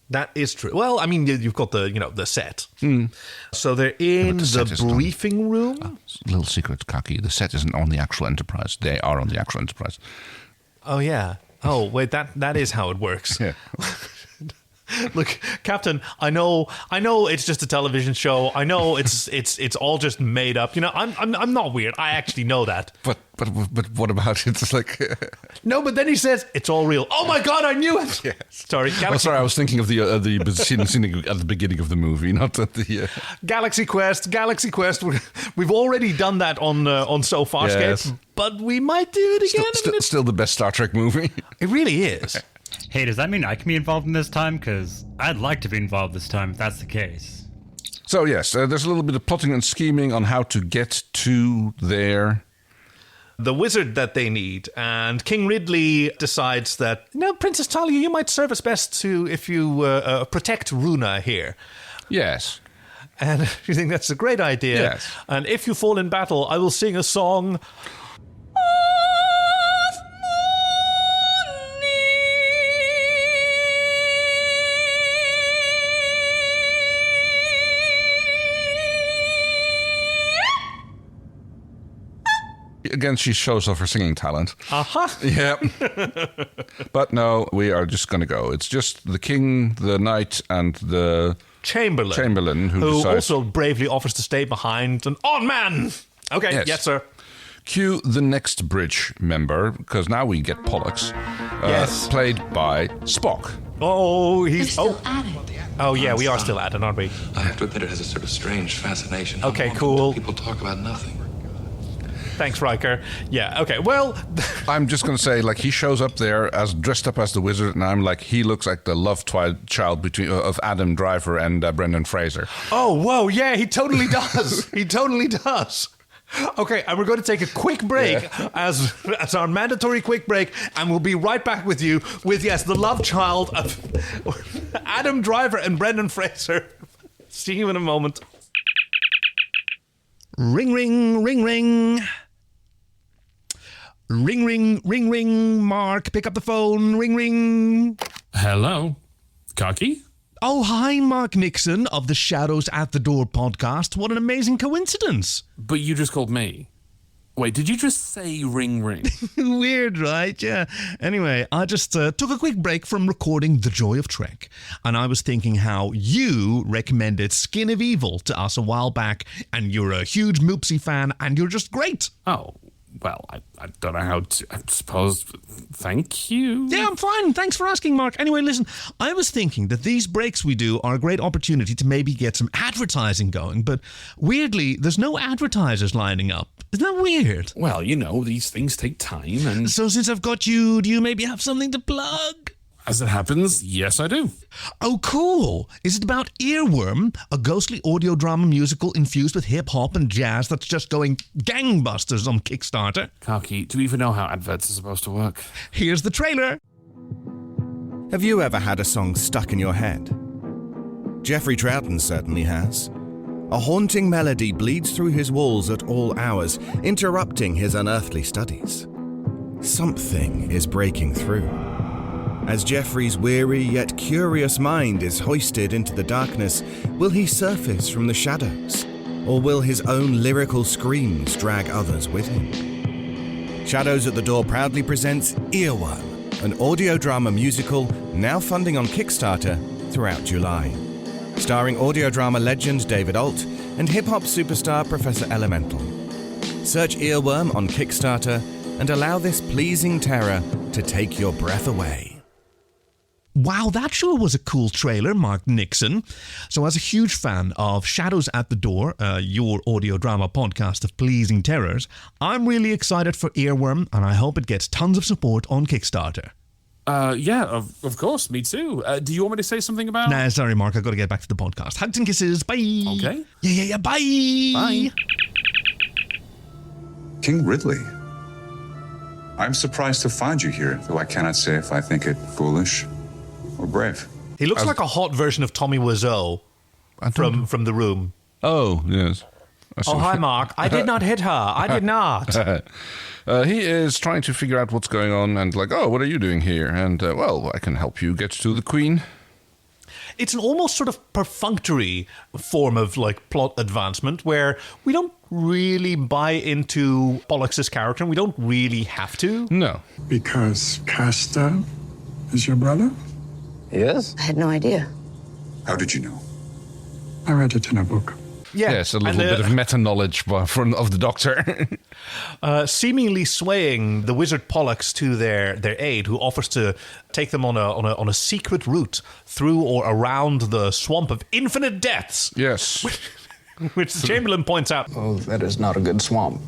That is true. Well, I mean, you've got the set. Mm. So they're in the briefing room. Little secret, Kaki. The set isn't on the actual Enterprise. They are on the actual Enterprise. Oh, yeah. Oh, wait, that is how it works. Yeah. Look, Captain, I know it's just a television show. I know it's all just made up. You know, I'm not weird. I actually know that. But what about it? It's like no. But then he says it's all real. Oh my God, I knew it. Yes. Sorry, sorry. I was thinking of the scene at the beginning of the movie, not at the Galaxy Quest. We've already done that on So Farscape, yes. But we might do it again. Still the best Star Trek movie. It really is. Hey, does that mean I can be involved in this time? Because I'd like to be involved this time if that's the case. So, yes, there's a little bit of plotting and scheming on how to get to there. The wizard that they need. And King Ridley decides that, Princess Talia, you might serve us best if you protect Runa here. Yes. And you think that's a great idea. Yes. And if you fall in battle, I will sing a song... Again, she shows off her singing talent. Yeah. But no, we are just going to go. It's just the king, the knight, and the Chamberlain who decides, also bravely offers to stay behind. And on man! Okay, yes sir. Cue the next bridge member, because now we get Pollux. Yes. Played by Spock. Oh, He's still at it. Oh, yeah, we are still at it, aren't we? I have to admit it has a sort of strange fascination. Okay, cool. People talk about nothing. Thanks, Riker. Yeah, okay, well... I'm just going to say, like, he shows up there as dressed up as the wizard, and I'm like, he looks like the love child between of Adam Driver and Brendan Fraser. Oh, whoa, yeah, he totally does. He totally does. Okay, and we're going to take a quick break as our mandatory quick break, and we'll be right back with you with, yes, the love child of Adam Driver and Brendan Fraser. See you in a moment. Ring, ring, ring, ring. Ring, ring, ring, ring. Mark, pick up the phone. Ring, ring. Hello. Kaki? Oh, hi, Mark Nixon of the Shadows at the Door podcast. What an amazing coincidence. But you just called me. Wait, did you just say ring, ring? Weird, right? Yeah. Anyway, I just took a quick break from recording The Joy of Trek, and I was thinking how you recommended Skin of Evil to us a while back, and you're a huge Moopsy fan, and you're just great. Oh, well, I don't know how to... I suppose... Thank you. Yeah, I'm fine. Thanks for asking, Mark. Anyway, listen, I was thinking that these breaks we do are a great opportunity to maybe get some advertising going, but weirdly, there's no advertisers lining up. Isn't that weird? Well, these things take time, and... So since I've got you, do you maybe have something to plug? As it happens, yes, I do. Oh, cool. Is it about Earworm, a ghostly audio drama musical infused with hip-hop and jazz that's just going gangbusters on Kickstarter? Kaki, do you even know how adverts are supposed to work? Here's the trailer. Have you ever had a song stuck in your head? Jeffrey Troughton certainly has. A haunting melody bleeds through his walls at all hours, interrupting his unearthly studies. Something is breaking through. As Jeffrey's weary yet curious mind is hoisted into the darkness, will he surface from the shadows? Or will his own lyrical screams drag others with him? Shadows at the Door proudly presents Earworm, an audio drama musical now funding on Kickstarter throughout July. Starring audio drama legend David Alt and hip-hop superstar Professor Elemental. Search Earworm on Kickstarter and allow this pleasing terror to take your breath away. Wow, that sure was a cool trailer, Mark Nixon. So as a huge fan of Shadows at the Door, your audio drama podcast of pleasing terrors, I'm really excited for Earworm, and I hope it gets tons of support on Kickstarter. Yeah, of course, me too. Do you want me to say something about... Nah, sorry, Mark, I've got to get back to the podcast. Hugs and kisses, bye! Okay. Yeah, bye! Bye. King Ridley. I'm surprised to find you here, though I cannot say if I think it foolish or brave. He looks like a hot version of Tommy Wiseau from The Room. Oh, yes. Oh, hi, Mark. I did not hit her. I did not. He is trying to figure out what's going on and like, oh, what are you doing here? And, well, I can help you get to the Queen. It's an almost sort of perfunctory form of like plot advancement where we don't really buy into Pollux's character and we don't really have to. No. Because Castor is your brother? Yes? I had no idea. How did you know? I read it in a book. Yeah. Yes, a little bit of meta-knowledge of the Doctor. Seemingly swaying the wizard Pollux to their aide, who offers to take them on a secret route through or around the swamp of infinite deaths. Yes. Which the Chamberlain points out. Oh, that is not a good swamp.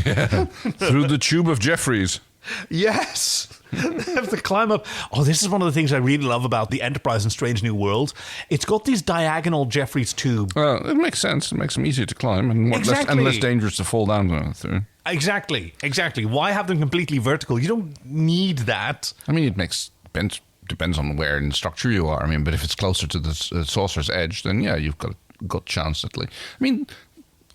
Yeah. Through the tube of Jeffries. Yes. They have to climb up. Oh, this is one of the things I really love about the Enterprise in Strange New Worlds. It's got these diagonal Jeffries tube. Well, it makes sense. It makes them easier to climb and less dangerous to fall down through. Exactly. Why have them completely vertical? You don't need that. I mean, depends on where in structure you are. I mean, but if it's closer to the saucer's edge, then yeah, you've got chance at least. I mean,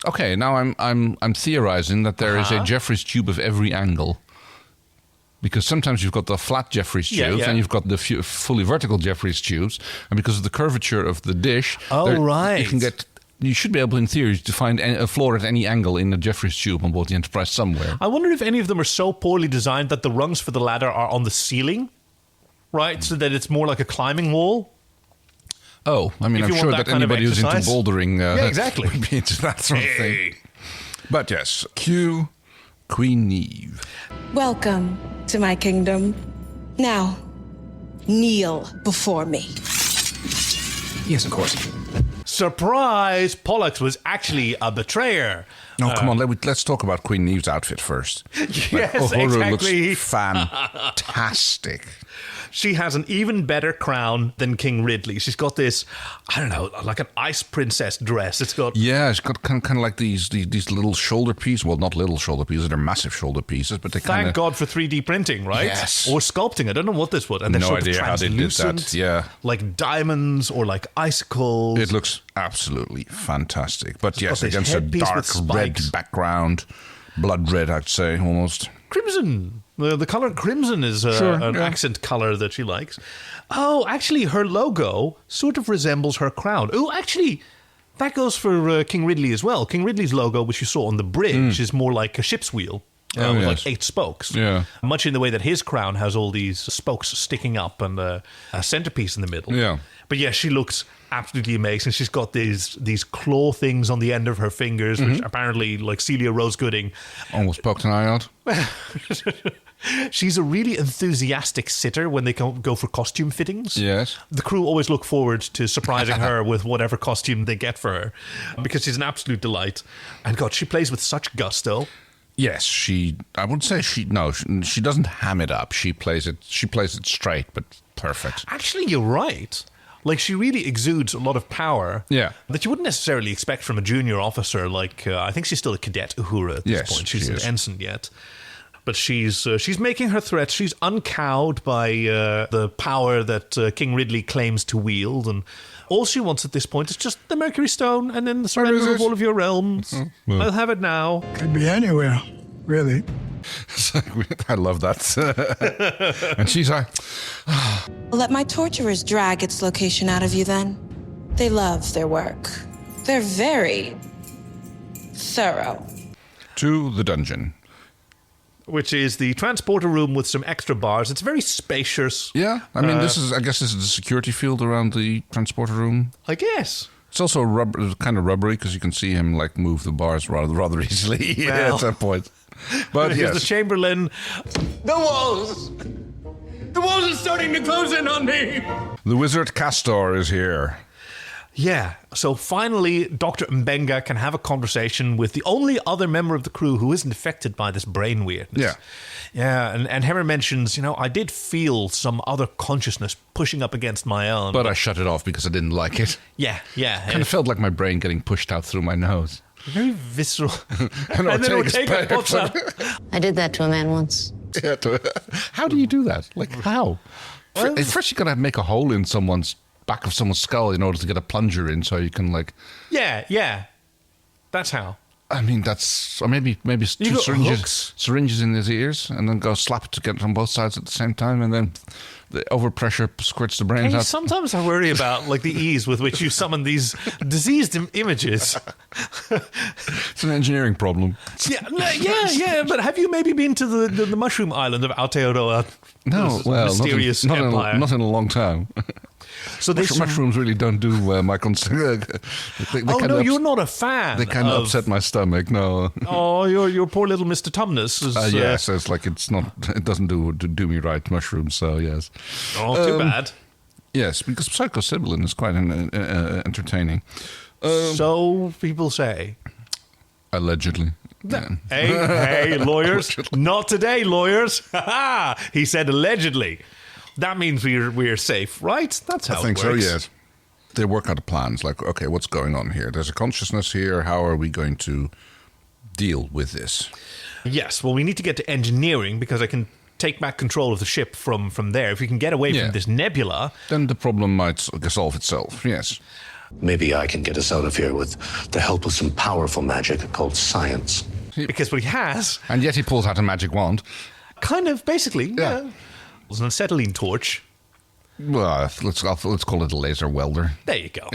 okay, now I'm theorizing that there is a Jeffries tube of every angle. Because sometimes you've got the flat Jeffries tubes and you've got the fully vertical Jeffries tubes, and because of the curvature of the dish, you should be able, in theory, to find a floor at any angle in a Jeffries tube on board the Enterprise somewhere. I wonder if any of them are so poorly designed that the rungs for the ladder are on the ceiling, right? So that it's more like a climbing wall. Oh, I mean, I'm sure that anybody who's into bouldering exactly. would be into that sort of thing. But yes, cue Queen Neve. Welcome to my kingdom. Now, kneel before me. Yes, of course. Surprise! Pollux was actually a betrayer. No, come on, let's talk about Queen Neve's outfit first. Yes, Uhuru exactly. Looks fantastic. She has an even better crown than King Ridley. She's got this, I don't know, like an ice princess dress. It's got... Yeah, it's got kind of like these little shoulder pieces. Well, not little shoulder pieces, they're massive shoulder pieces, but they kind of... Thank God for 3D printing, right? Yes. Or sculpting. I don't know what this was. And they're no sort idea of how they did that, yeah. Like diamonds or like icicles. It looks absolutely fantastic. But yes, against a dark red background. Blood red, I'd say, almost. Crimson. The color crimson is an accent color that she likes. Oh, actually, her logo sort of resembles her crown. Oh, actually, that goes for King Ridley as well. King Ridley's logo, which you saw on the bridge, is more like a ship's wheel. With like 8 spokes. Yeah. Much in the way that his crown has all these spokes sticking up and a centerpiece in the middle. Yeah. But yeah, she looks absolutely amazing. She's got these claw things on the end of her fingers, which apparently, like Celia Rose Gooding... Almost poked an eye out. She's a really enthusiastic sitter when they go for costume fittings. Yes. The crew always look forward to surprising her with whatever costume they get for her, because she's an absolute delight. And God, she plays with such gusto. Yes, I would say she doesn't ham it up. She plays it straight, but perfect. Actually, you're right. Like, she really exudes a lot of power that you wouldn't necessarily expect from a junior officer. Like, I think she's still a cadet, Uhura, at this point. She's an ensign yet. But she's making her threats. She's uncowed by the power that King Ridley claims to wield. And all she wants at this point is just the Mercury Stone and then the surrender of all of your realms. I'll have it now. Could be anywhere, really. I love that. And she's like... Let my torturers drag its location out of you then. They love their work. They're very thorough. To the dungeon. which is the transporter room with some extra bars. It's very spacious. Yeah, I mean, I guess this is the security field around the transporter room. I guess. It's also kind of rubbery because you can see him like move the bars rather easily at that point. But here's the Chamberlain. The walls! The walls are starting to close in on me! The wizard Castor is here. Yeah, so finally Dr. Mbenga can have a conversation with the only other member of the crew who isn't affected by this brain weirdness. Yeah. Yeah, and Hera mentions, I did feel some other consciousness pushing up against my own. But I shut it off because I didn't like it. Yeah. Kind of felt like my brain getting pushed out through my nose. Very visceral. and then Ortega pops up. I did that to a man once. Yeah, how do you do that? Like, how? Well, First you got to make a hole in someone's back of someone's skull in order to get a plunger in so you can like... Yeah. That's how. I mean, or maybe two syringes in his ears and then go slap it to get it on both sides at the same time and then the overpressure squirts the brains out. Sometimes I worry about like the ease with which you summon these diseased images. It's an engineering problem. Yeah, but have you maybe been to the mushroom island of Aotearoa? No, well, mysterious empire. Not in a long time. So mushrooms really don't do my concern. You're not a fan. They kind of upset my stomach. No. Oh, your poor little Mr. Tumnus. Yes, it's like it doesn't do me right. Mushrooms. So yes. Oh, too bad. Yes, because psilocybin is quite entertaining. So people say. Allegedly. Hey, lawyers! Not today, lawyers! He said allegedly. That means we're safe, right? That's how I think it works. so, yes. They work out plans like, okay, what's going on here? There's a consciousness here. How are we going to deal with this? Yes, well, we need to get to engineering because I can take back control of the ship from there. If we can get away from this nebula... Then the problem might solve itself, yes. Maybe I can get us out of here with the help of some powerful magic called science. Because what he has... And yet he pulls out a magic wand. Kind of, basically, yeah. It's an acetylene torch. Well, let's call it a laser welder. There you go.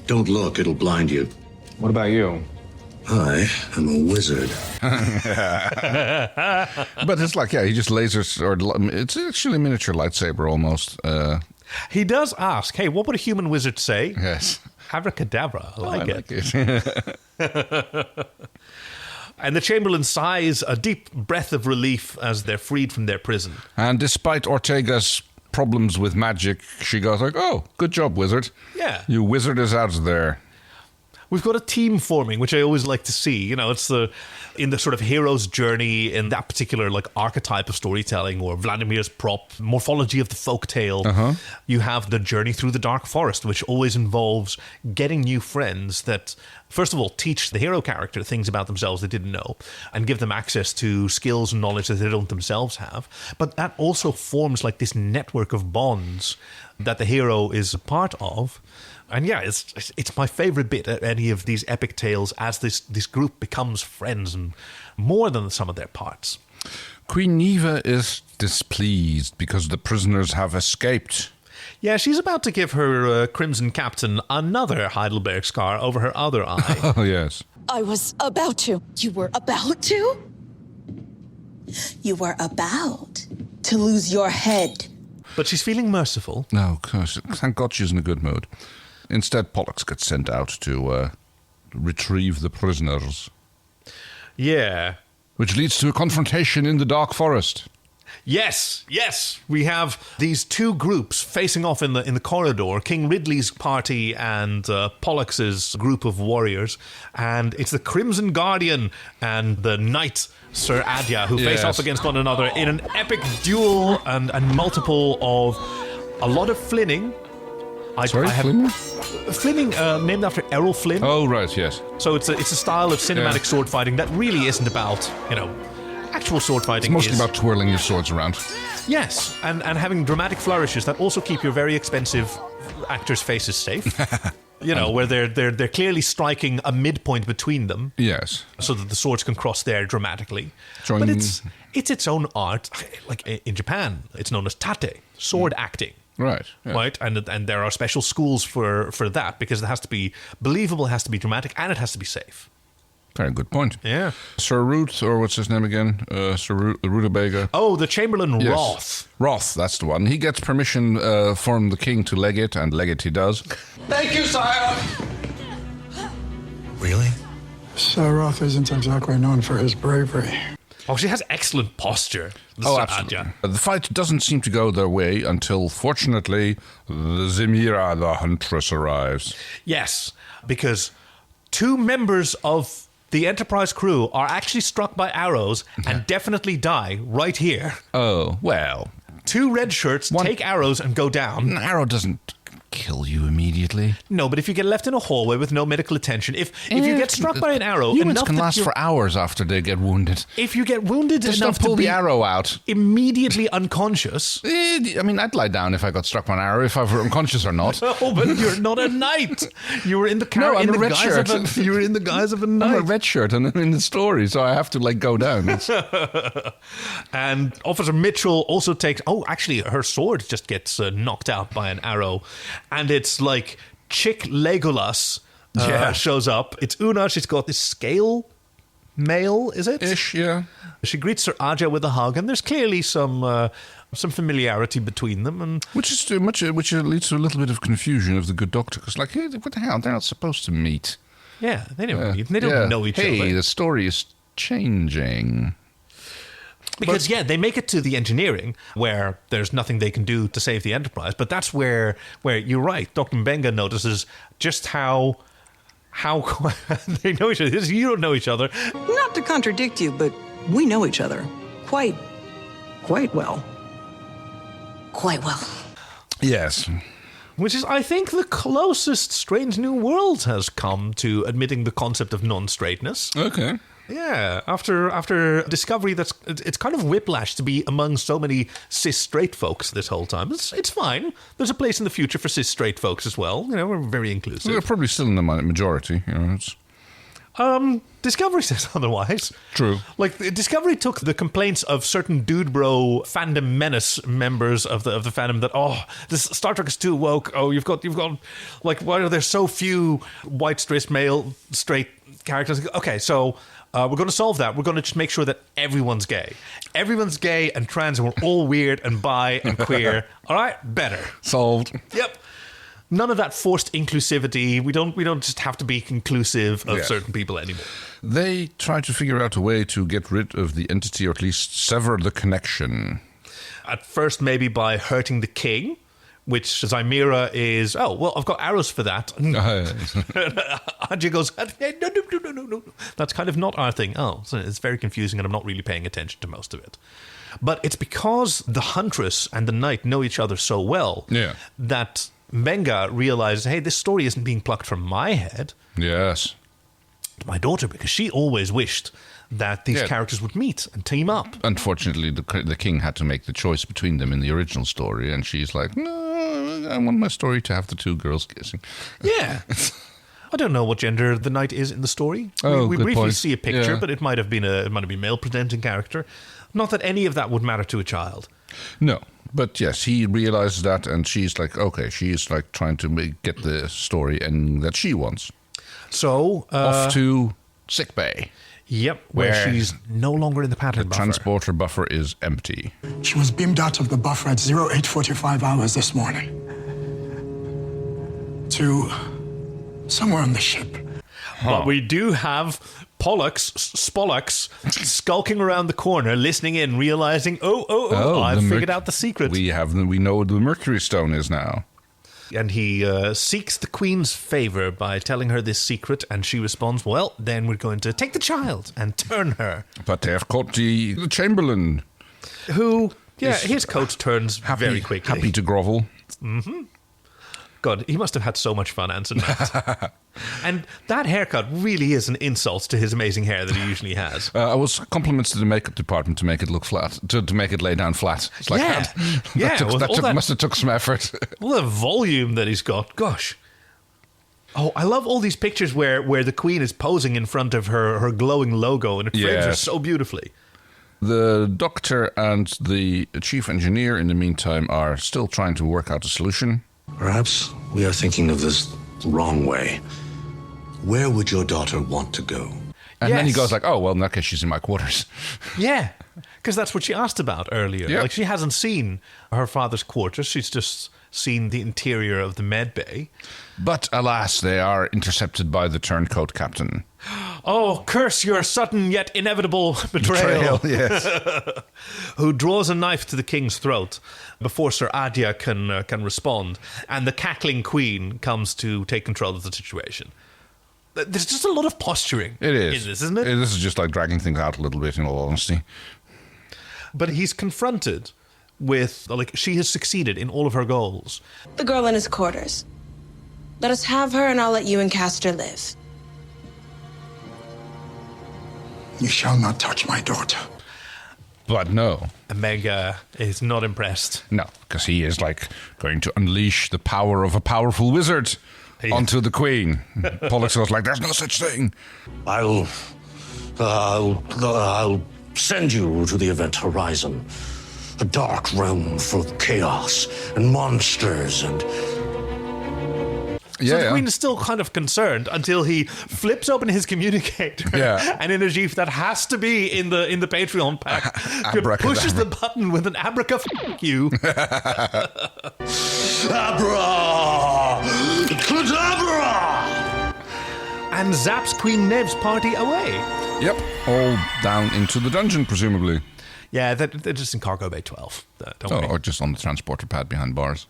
Don't look, it'll blind you. What about you? I am a wizard. But it's like, he just lasers, or it's actually a miniature lightsaber almost. He does ask, hey, what would a human wizard say? Yes. Abracadabra. I like it. And the Chamberlain sighs a deep breath of relief as they're freed from their prison. And despite Ortega's problems with magic, she goes like, oh, good job, wizard. Yeah. You wizard is out there. We've got a team forming, which I always like to see. It's in the sort of hero's journey in that particular like archetype of storytelling, or Vladimir's prop, morphology of the folktale. You have the journey through the dark forest, which always involves getting new friends that, first of all, teach the hero character things about themselves they didn't know and give them access to skills and knowledge that they don't themselves have. But that also forms like this network of bonds that the hero is a part of. And yeah, it's my favorite bit at any of these epic tales as this group becomes friends and more than the sum of their parts. Queen Neva is displeased because the prisoners have escaped. Yeah, she's about to give her Crimson Captain another Heidelberg scar over her other eye. Oh, yes. I was about to. You were about to? You were about to lose your head. But she's feeling merciful. No, gosh, thank God she's in a good mood. Instead, Pollux gets sent out to retrieve the prisoners. Yeah. Which leads to a confrontation in the dark forest. Yes. We have these two groups facing off in the corridor, King Ridley's party and Pollux's group of warriors. And it's the Crimson Guardian and the Knight Sir Adya who face off against one another in an epic duel and multiple of a lot of flinning. Flinning? Flinning, named after Errol Flynn. Oh, right, yes. So it's a style of cinematic sword fighting that really isn't about, actual sword fighting. It's mostly about twirling your swords around. Yes, and having dramatic flourishes that also keep your very expensive actors' faces safe. Where they're clearly striking a midpoint between them. Yes. So that the swords can cross there dramatically. But it's its own art. Like in Japan, it's known as tate, sword acting. Right. Yeah. Right, and there are special schools for that because it has to be believable, it has to be dramatic, and it has to be safe. Very good point. Yeah. Sir Ruth, or what's his name again? Sir Rutabaga. Oh, the Chamberlain Yes. Roth. Roth, that's the one. He gets permission from the king to leg it, and leg it he does. Thank you, sire. Really? Sir Roth isn't exactly known for his bravery. Oh, she has excellent posture. Oh, absolutely. The fight doesn't seem to go their way until, fortunately, the Zemira, the huntress, arrives. Yes, because 2 members of the Enterprise crew are actually struck by arrows and definitely die right here. Oh, well. 2 red shirts take arrows and go down. An arrow doesn't kill you immediately. No, but if you get left in a hallway with no medical attention, if you get struck by an arrow, humans enough can that last for hours after they get wounded. If you get wounded Just enough don't pull to be the arrow out. immediately unconscious. I mean, I'd lie down if I got struck by an arrow, if I were unconscious or not. Oh, but you're not a knight. You were in the No, I'm in a the red guise shirt. of a, you were in the guise of a knight. I'm a red shirt and I'm in the story, so I have to go down. And Officer Mitchell also takes... Oh, actually, her sword just gets knocked out by an arrow. And it's like Chick Legolas shows up. It's Una. She's got this scale mail, is it? Ish, yeah. She greets Sir Aja with a hug, and there's clearly some familiarity between them. And Which is too much, which leads to a little bit of confusion of the good doctor. Because, hey, what the hell? They're not supposed to meet. Yeah, they don't meet. They don't know each other. Hey, the story is changing. Because, they make it to the engineering, where there's nothing they can do to save the Enterprise. But that's where you're right. Dr. Mbenga notices just how they know each other. You don't know each other. Not to contradict you, but we know each other quite well. Quite well. Yes. Which is, I think, the closest Strange New Worlds has come to admitting the concept of non-straightness. Okay. Yeah, after Discovery, it's kind of whiplash to be among so many cis straight folks this whole time. It's fine. There's a place in the future for cis straight folks as well. You know, we're very inclusive. They're probably still in the majority. You know, Discovery says otherwise. True. Like, Discovery took the complaints of certain dude bro fandom menace members of the fandom that, this Star Trek is too woke. Oh, you've got like, why are there so few white straight characters? Okay, so we're going to solve that. We're going to just make sure that everyone's gay. Everyone's gay and trans, and we're all weird and bi and queer. All right, better. Solved. Yep. None of that forced inclusivity. We don't just have to be inclusive of certain people anymore. They try to figure out a way to get rid of the entity, or at least sever the connection. At first, maybe by hurting the king, which Zymera is, I've got arrows for that. Aja goes, no. That's kind of not our thing. Oh, so it's very confusing, and I'm not really paying attention to most of it. But it's because the Huntress and the Knight know each other so well that Mbenga realizes, hey, this story isn't being plucked from my head. Yes. My daughter, because she always wished that these characters would meet and team up. Unfortunately, the king had to make the choice between them in the original story, and she's like, no, I want my story to have the 2 girls kissing. Yeah. I don't know what gender the knight is in the story. We good briefly point. see a picture, but it might have been a male-presenting character. Not that any of that would matter to a child. No. But yes, he realizes that, and she's like, okay, she's like trying to get the story and that she wants. So off to sickbay. Yep, where she's no longer in the pattern buffer. The transporter buffer is empty. She was beamed out of the buffer at 0845 hours this morning. To somewhere on the ship. But we do have Pollux, skulking around the corner, listening in, realizing, I've figured out the secret. We know what the Mercury Stone is now. And he seeks the Queen's favor by telling her this secret, and she responds, well, then we're going to take the child and turn her. But they've caught the Chamberlain. Who, his coat turns very quickly. Happy to grovel. Mm-hmm. God, he must have had so much fun answering that. And that haircut really is an insult to his amazing hair that he usually has. I was compliments to the makeup department to make it look flat, to make it lay down flat. It's like that must have took some effort. All the volume that he's got, gosh. Oh, I love all these pictures where the Queen is posing in front of her glowing logo, and it frames her so beautifully. The doctor and the chief engineer, in the meantime, are still trying to work out a solution. Perhaps we are thinking of this the wrong way. Where would your daughter want to go? And then he goes like, oh, well, in that case, she's in my quarters. Yeah, because that's what she asked about earlier. Yeah. Like, she hasn't seen her father's quarters. She's just seen the interior of the med bay. But alas, they are intercepted by the turncoat captain. Oh, curse your sudden yet inevitable betrayal. Yes. Who draws a knife to the king's throat before Sir Adya can respond. And the cackling queen comes to take control of the situation. There's just a lot of posturing It is. in this, isn't it? This is just like dragging things out a little bit, in all honesty. But he's confronted with, like, she has succeeded in all of her goals. The girl in his quarters. Let us have her, and I'll let you and Castor live. You shall not touch my daughter. But no. Mbenga is not impressed. No, because he is like going to unleash the power of a powerful wizard onto the queen. Pollux was like, there's no such thing. I'll send you to the event horizon. A dark realm full of chaos and monsters and... So the queen is still kind of concerned until he flips open his communicator, and in a GIF that has to be in the Patreon pack, pushes the button with an you. And zaps Queen Nev's party away. Yep, all down into the dungeon, presumably. Yeah, they're just in Cargo Bay 12. Don't worry. Or just on the transporter pad behind bars.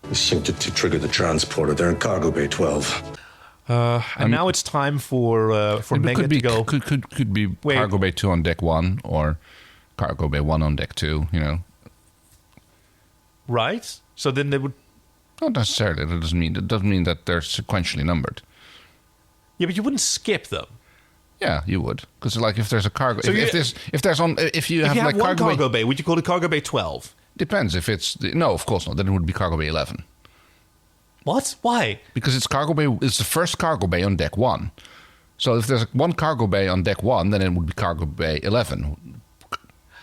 We seem to trigger the transporter. They're in Cargo Bay 12. And now it's time for Mbenga to go. Could be Cargo Bay 2 on deck 1 or Cargo Bay 1 on deck 2, you know. Right? So then they would... Not necessarily. It doesn't mean that they're sequentially numbered. Yeah, but you wouldn't skip them. Yeah, you would. Because like if there's a cargo... So if you have like one cargo bay, would you call it Cargo Bay 12? Depends if it's... No, of course not. Then it would be Cargo Bay 11. What? Why? Because it's the first cargo bay on deck 1. So if there's one cargo bay on deck 1, then it would be Cargo Bay 11.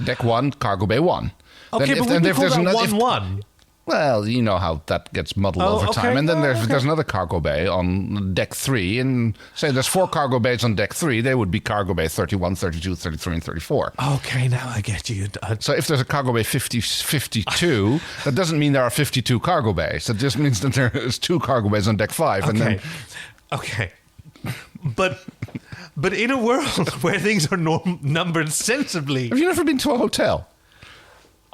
Deck 1, Cargo Bay 1. Okay, but would you call that 1-1? Well, you know how that gets muddled over time. And then there's another cargo bay on deck 3. And say there's 4 cargo bays on deck 3. They would be Cargo Bay 31, 32, 33, and 34. Okay, now I get you. So if there's a Cargo Bay 52, that doesn't mean there are 52 cargo bays. That just means that there's 2 cargo bays on deck 5. Okay. And then, okay. But in a world where things are numbered sensibly... Have you never been to a hotel?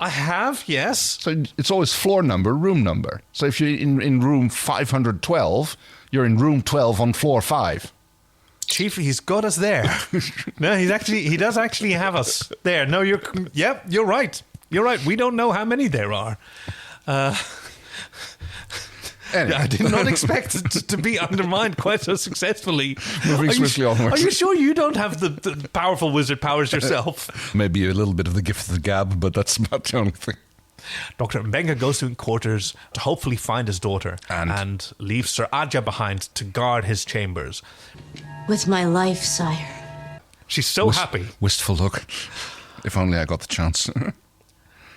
I have, yes. So it's always floor number, room number. So if you're in room 512, you're in room 12 on floor 5. Chief, he's got us there. No, he does actually have us there. No, you're right. You're right. We don't know how many there are. Anyway. I did not expect it to be undermined quite so successfully. Moving swiftly onwards. Are you sure you don't have the powerful wizard powers yourself? Maybe a little bit of the gift of the gab, but that's about the only thing. Dr. Mbenga goes to his quarters to hopefully find his daughter and leaves Sir Adya behind to guard his chambers. With my life, sire. She's so happy. Wistful look. If only I got the chance.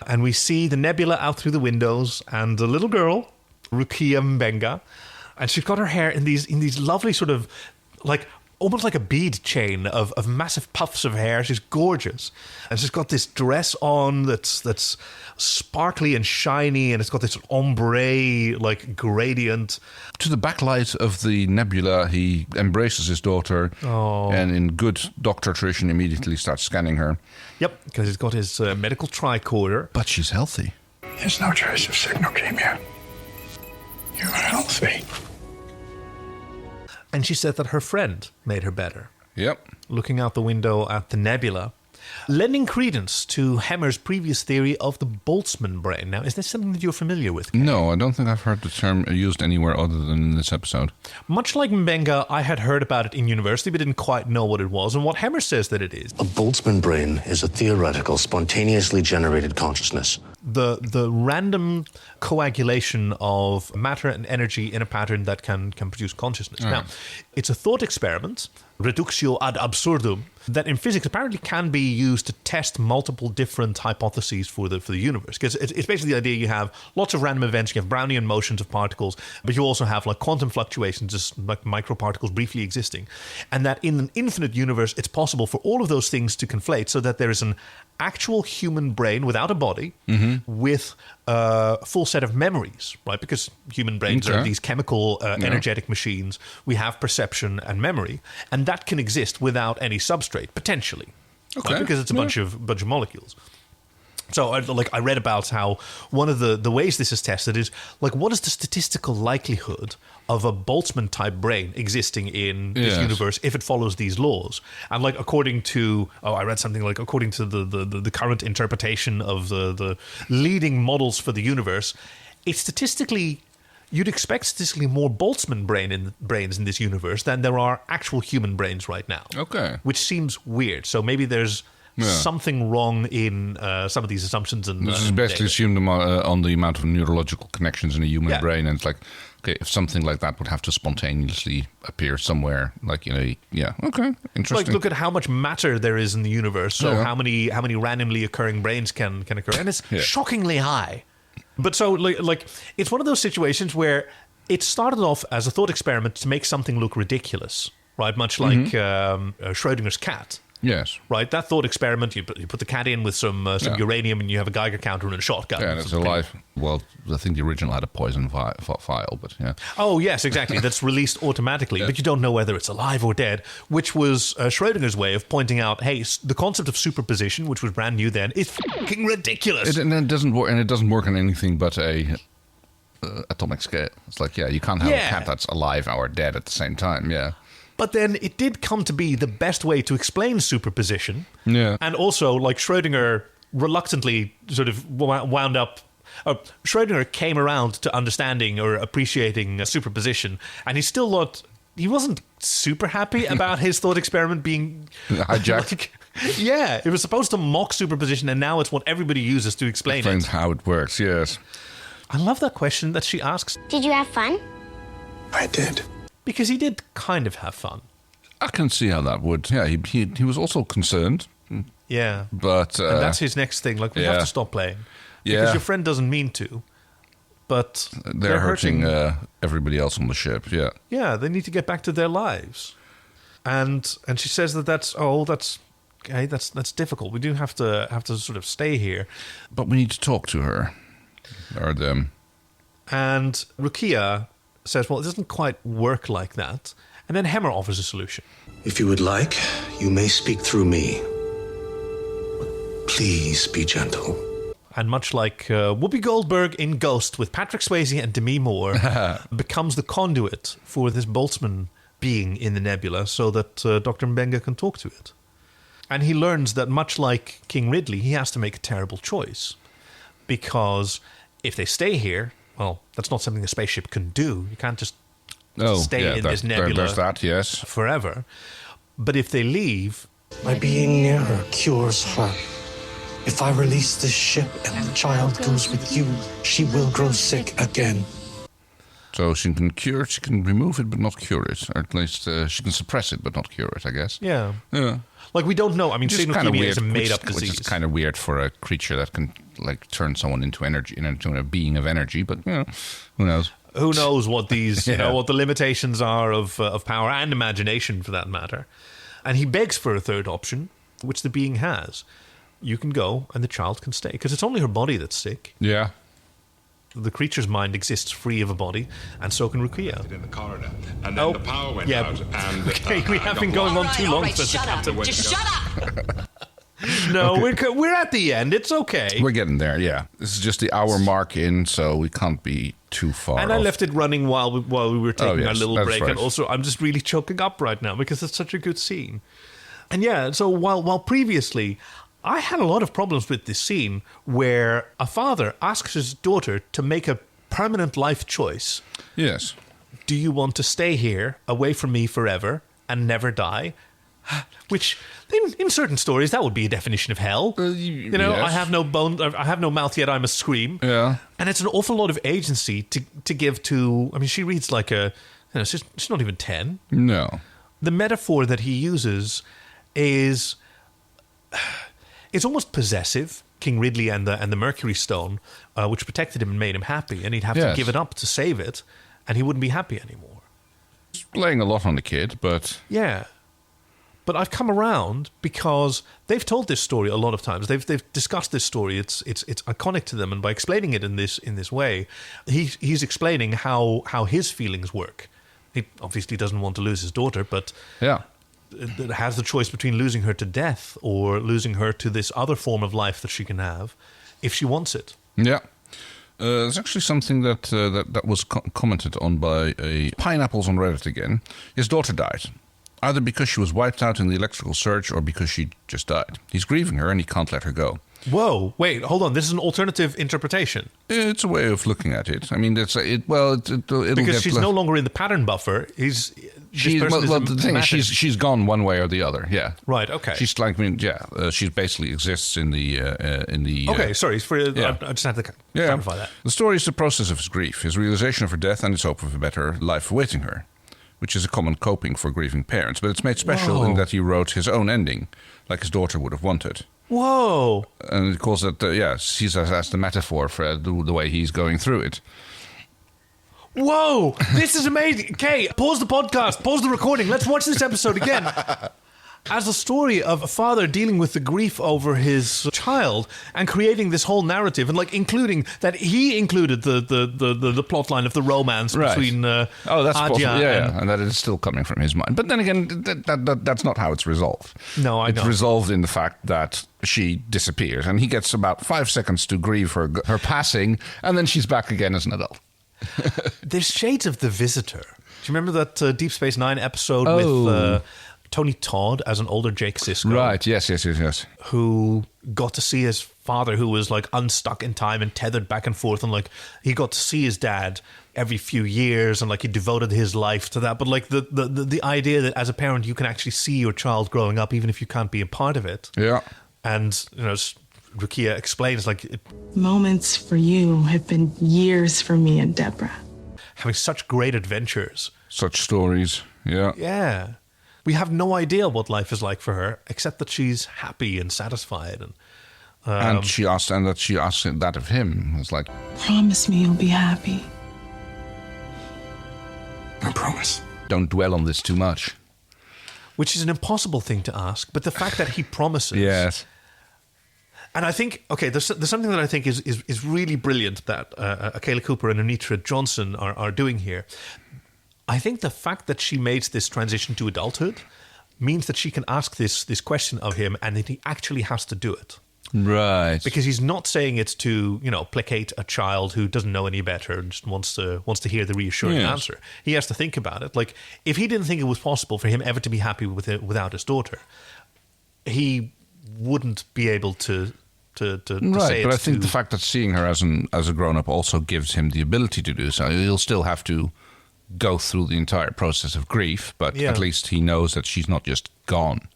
And we see the nebula out through the windows and the little girl, Rukia Mbenga, and she's got her hair in these lovely sort of like almost like a bead chain of massive puffs of hair. She's gorgeous, and she's got this dress on that's sparkly and shiny, and it's got this ombre like gradient. To the backlight of the nebula, he embraces his daughter, and in good doctor tradition, immediately starts scanning her. Yep, because he's got his medical tricorder. But she's healthy. There's no trace of signoclemia. You're healthy. And she said that her friend made her better. Yep. Looking out the window at the nebula, lending credence to Hemmer's previous theory of the Boltzmann brain. Now, is this something that you're familiar with? No, I don't think I've heard the term used anywhere other than in this episode. Much like Mbenga, I had heard about it in university, but didn't quite know what it was, and what Hemmer says that it is. A Boltzmann brain is a theoretical, spontaneously generated consciousness. the random coagulation of matter and energy in a pattern that can produce consciousness. Now, it's a thought experiment, reductio ad absurdum, that in physics apparently can be used to test multiple different hypotheses for the universe. Because it's basically the idea you have lots of random events, you have Brownian motions of particles, but you also have like quantum fluctuations, just like microparticles briefly existing. And that in an infinite universe, it's possible for all of those things to conflate so that there is an actual human brain without a body with a full set of memories, right? Because human brains are these chemical, energetic machines. We have perception and memory, and that can exist without any substrate, potentially, right? Because it's a bunch of molecules. So I read about how one of the ways this is tested is like, what is the statistical likelihood of a Boltzmann-type brain existing in this universe if it follows these laws? And like, according to, I read something like, according to the current interpretation of the leading models for the universe, it's statistically, you'd expect statistically more Boltzmann brains in this universe than there are actual human brains right now. Okay. Which seems weird. So maybe there's something wrong in some of these assumptions. And this is basically assumed on the amount of neurological connections in a human brain, and it's like, okay, if something like that would have to spontaneously appear somewhere, like, you know, okay, interesting. Like, look at how much matter there is in the universe. So how many randomly occurring brains can occur, and it's shockingly high. But so like it's one of those situations where it started off as a thought experiment to make something look ridiculous, right? Much like Schrödinger's cat. Yes. Right, that thought experiment, you put the cat in with some uranium and you have a Geiger counter and a shotgun. Yeah, and it's alive. Well, I think the original had a poison vial, but yeah. Oh, yes, exactly. That's released automatically, but you don't know whether it's alive or dead, which was Schrödinger's way of pointing out, hey, the concept of superposition, which was brand new then, is fucking ridiculous. It doesn't work, and it doesn't work on anything but a atomic scale. It's like, you can't have a cat that's alive or dead at the same time, But then it did come to be the best way to explain superposition. Yeah. And also, like, Schrödinger reluctantly sort of wound up... Schrödinger came around to understanding or appreciating superposition, and he wasn't super happy about his thought experiment being... hijacked. It was supposed to mock superposition, and now it's what everybody uses to explain Explains how it works, yes. I love that question that she asks. Did you have fun? I did. Because he did kind of have fun. I can see how that would. Yeah, he was also concerned. Yeah. But... and that's his next thing. Like, we have to stop playing. Because your friend doesn't mean to. But they're hurting everybody else on the ship, Yeah, they need to get back to their lives. And she says that's difficult. We do have to sort of stay here. But we need to talk to her. Or them. And Rukia says, well, it doesn't quite work like that. And then Hemmer offers a solution. If you would like, you may speak through me. Please be gentle. And much like Whoopi Goldberg in Ghost with Patrick Swayze and Demi Moore, becomes the conduit for this Boltzmann being in the nebula so that Dr. Mbenga can talk to it. And he learns that much like King Ridley, he has to make a terrible choice. Because if they stay here, well, that's not something a spaceship can do. You can't just stay in this nebula forever. But if they leave... My being near her cures her. If I release this ship and the child goes with you, she will grow sick again. So she can remove it but not cure it. Or at least she can suppress it but not cure it, I guess. Yeah. Yeah. Like, we don't know. I mean, xenophilia is a made-up disease. Which is kind of weird for a creature that can, like, turn someone into energy, into a being of energy, but, you know, who knows? Who knows what these, what the limitations are of power and imagination, for that matter. And he begs for a third option, which the being has. You can go and the child can stay. Because it's only her body that's sick. Yeah. The creature's mind exists free of a body, and so can Rukia. In the corridor, and then the power went out. And, okay, we have been going on too long. Just shut up. No, we're at the end. It's okay. We're getting there, yeah. This is just the hour mark in, so we can't be too far And off. I left it running while we were taking our little break. Right. And also, I'm just really choking up right now because it's such a good scene. And yeah, so while previously... I had a lot of problems with this scene where a father asks his daughter to make a permanent life choice. Yes. Do you want to stay here, away from me forever, and never die? Which, in certain stories, that would be a definition of hell. You know, yes. I have no bone, I have no mouth, yet I must scream. Yeah. And it's an awful lot of agency to give to. I mean, she reads like a. You know, she's not even 10. No. The metaphor that he uses is. It's almost possessive. King Ridley and the Mercury Stone, which protected him and made him happy, and he'd have to give it up to save it, and he wouldn't be happy anymore. He's laying a lot on the kid, but yeah. But I've come around because they've told this story a lot of times. They've discussed this story. It's iconic to them, and by explaining it in this way, he's explaining how his feelings work. He obviously doesn't want to lose his daughter, but has the choice between losing her to death or losing her to this other form of life that she can have, if she wants it. Yeah. There's actually something that was commented on by Pineapples on Reddit again. His daughter died. Either because she was wiped out in the electrical surge or because she just died. He's grieving her and he can't let her go. Whoa, wait, hold on. This is an alternative interpretation. It's a way of looking at it. I mean, it'll because she's no longer in the pattern buffer. The thing is, she's gone one way or the other. Yeah. Right. Okay. She's like, she basically exists in the. Okay. Sorry. I just had to clarify that. The story is the process of his grief, his realization of her death, and his hope of a better life awaiting her, which is a common coping for grieving parents. But it's made special in that he wrote his own ending, like his daughter would have wanted. Whoa! And of course, that sees us as the metaphor for the way he's going through it. Whoa! This is amazing. Okay, pause the podcast, pause the recording. Let's watch this episode again. As a story of a father dealing with the grief over his child and creating this whole narrative, and like including that he included the plot line of the romance between that's possible. Adja and that is still coming from his mind. But then again, that's not how it's resolved. No, I know. It's resolved in the fact that she disappears, and he gets about 5 seconds to grieve her passing, and then she's back again as an adult. There's shades of The Visitor. Do you remember that Deep Space Nine episode with Tony Todd as an older Jake Sisko? Right, yes. Who got to see his father, who was like unstuck in time and tethered back and forth, and like he got to see his dad every few years, and like he devoted his life to that. But like the idea that as a parent you can actually see your child growing up even if you can't be a part of it. Yeah. And Rukia explains like moments for you have been years for me and Deborah. Having such great adventures. Such stories. Yeah. Yeah. We have no idea what life is like for her, except that she's happy and satisfied. And she asked that of him. It's like, promise me you'll be happy. I promise. Don't dwell on this too much. Which is an impossible thing to ask, but the fact that he promises. Yes. And I think, there's something that I think is really brilliant that Akela Cooper and Onitra Johnson are doing here. I think the fact that she made this transition to adulthood means that she can ask this question of him and that he actually has to do it. Right. Because he's not saying it to, placate a child who doesn't know any better and just wants to hear the reassuring answer. He has to think about it. Like, if he didn't think it was possible for him ever to be happy without his daughter, he wouldn't be able to say it. But I think the fact that seeing her as a grown-up also gives him the ability to do so. He'll still have to go through the entire process of grief, but at least he knows that she's not just gone.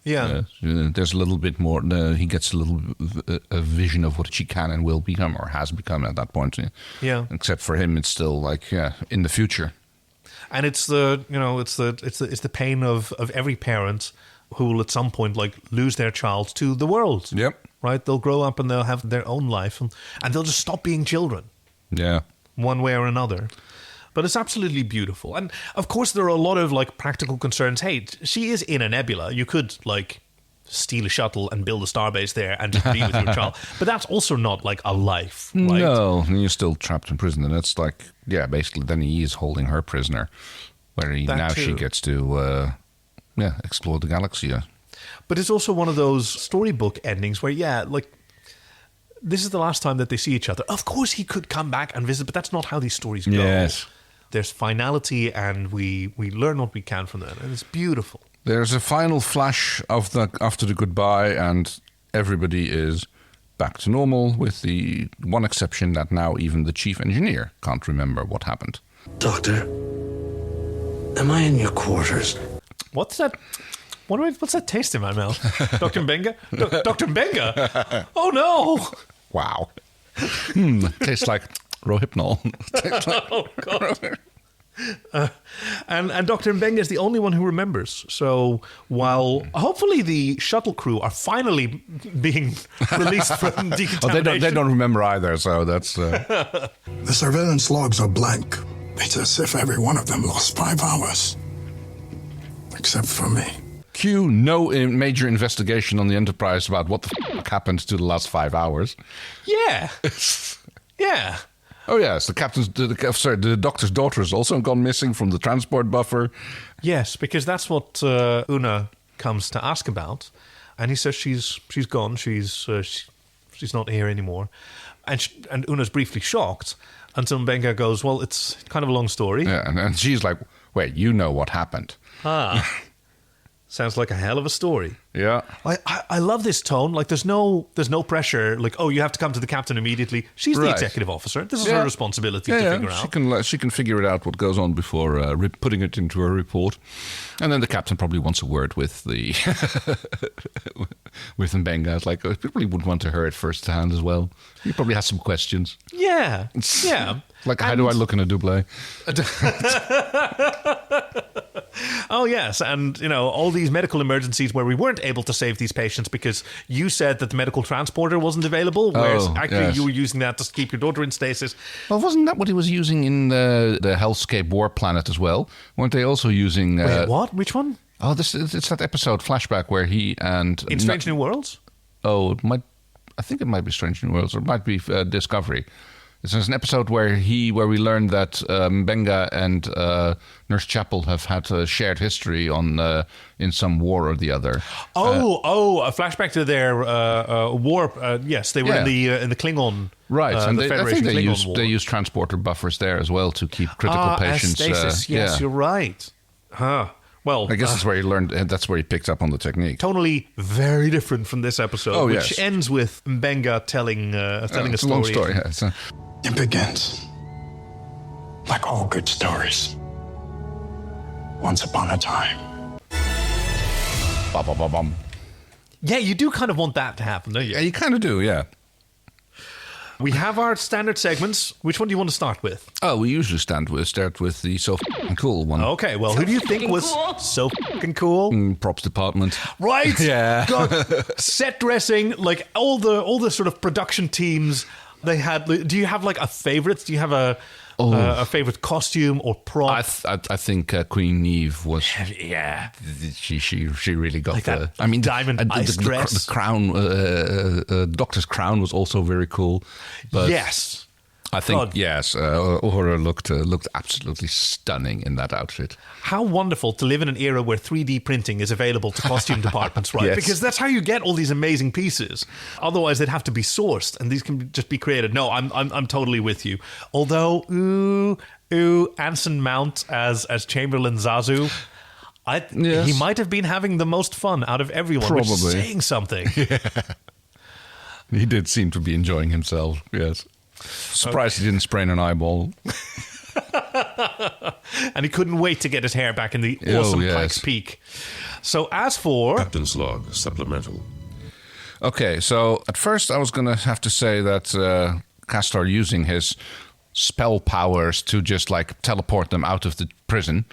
Yeah. There's a little bit more, he gets a vision of what she can and will become, or has become at that point. Yeah. Except for him, it's still like, in the future. And it's the pain of every parent who will at some point like lose their child to the world. Yep. Right? They'll grow up and they'll have their own life and they'll just stop being children. Yeah. One way or another. But it's absolutely beautiful. And of course there are a lot of like practical concerns. Hey, she is in a nebula. You could like steal a shuttle and build a starbase there and just be with your child. But that's also not like a life, right? No, and you're still trapped in prison. And it's like, basically then he is holding her prisoner. Where she gets to explore the galaxy. Yeah. But it's also one of those storybook endings where, this is the last time that they see each other. Of course he could come back and visit, but that's not how these stories go. Yes. There's finality and we learn what we can from that. And it's beautiful. There's a final flash after the goodbye and everybody is back to normal with the one exception that now even the chief engineer can't remember what happened. Doctor, am I in your quarters? What's that? What's that taste in my mouth? Dr. Mbenga? Dr. Mbenga? Oh, no. Wow. Tastes like Rohypnol. Oh, God. And Dr. Mbenga is the only one who remembers. So while hopefully the shuttle crew are finally being released from decontamination. They don't remember either, so that's... The surveillance logs are blank. It's as if every one of them lost 5 hours. Except for me. Q, no major investigation on the Enterprise about what the happened to the last 5 hours. Yeah. Yeah. Oh, yes. The doctor's daughter has also gone missing from the transport buffer. Yes, because that's what Una comes to ask about. And he says she's gone. She's not here anymore. And Una's briefly shocked until Mbenga goes, well, it's kind of a long story. Yeah, and she's like, wait, you know what happened. Sounds like a hell of a story. Yeah. I love this tone. Like, there's no pressure. Like, oh, you have to come to the captain immediately. She's the executive officer. This is her responsibility to figure out. She can figure it out what goes on before putting it into her report. And then the captain probably wants a word with the with Mbenga. It's like, he probably would want to hear it firsthand as well. He probably has some questions. Yeah. Yeah. Like, how do I look in a double? Oh, yes. And, all these medical emergencies where we weren't able to save these patients because you said that the medical transporter wasn't available, whereas you were using that to keep your daughter in stasis. Well, wasn't that what he was using in the Hellscape War Planet as well? Weren't they also using... Wait, what? Which one? Oh, it's that episode, Flashback, where he and... In Strange New Worlds? Oh, I think it might be Strange New Worlds, or it might be Discovery. There's an episode where we learned that Mbenga and Nurse Chapel have had a shared history in some war or the other. A flashback to their war. Yes, they were in the Klingon. Right, and the I think Klingon they use transporter buffers there as well to keep critical patients. Stasis. Yes, you're right. Huh. Well, I guess that's where he learned. That's where he picked up on the technique. Tonally very different from this episode, which ends with Mbenga telling a story. It's a long story. Yeah, It begins like all good stories. Once upon a time. Ba-ba-ba-bum. Yeah, you do kind of want that to happen, don't you? Yeah, you kind of do, yeah. We have our standard segments. Which one do you want to start with? Oh, we usually start with the so f***ing cool one. Okay, well, who do you think was so f***ing cool? Props department. Right? Yeah. God, set dressing, like all the sort of production teams they had. Do you have like a favorite? Do you have a favorite costume or prop? I think Queen Eve was. Yeah, she really got like the. I mean, diamond ice dress. The crown, Doctor's crown was also very cool. But yes, I think Uhura looked absolutely stunning in that outfit. How wonderful to live in an era where 3D printing is available to costume departments, right? Yes. Because that's how you get all these amazing pieces. Otherwise, they'd have to be sourced, and these can just be created. No, I'm totally with you. Although, Anson Mount as Chamberlain Zazu, he might have been having the most fun out of everyone. Probably. Which is saying something. Yeah. He did seem to be enjoying himself. Yes. Surprised he didn't sprain an eyeball. And he couldn't wait to get his hair back in the awesome Pikes Peak. So as for... Captain's log, supplemental. Okay, so at first I was going to have to say that Castor using his spell powers to just like teleport them out of the prison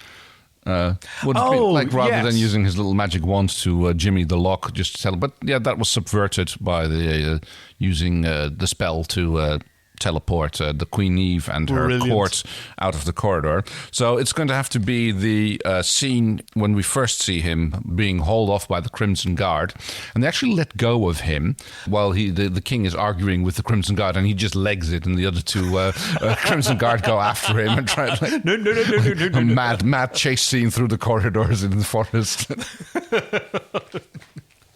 would be like rather than using his little magic wand to jimmy the lock, just tell. But yeah, that was subverted by the using the spell to teleport the Queen Eve and her court out of the corridor. So it's going to have to be the scene when we first see him being hauled off by the Crimson Guard, and they actually let go of him while the king is arguing with the Crimson Guard, and he just legs it, and the other two Crimson Guard go after him and try a mad chase scene through the corridors in the forest.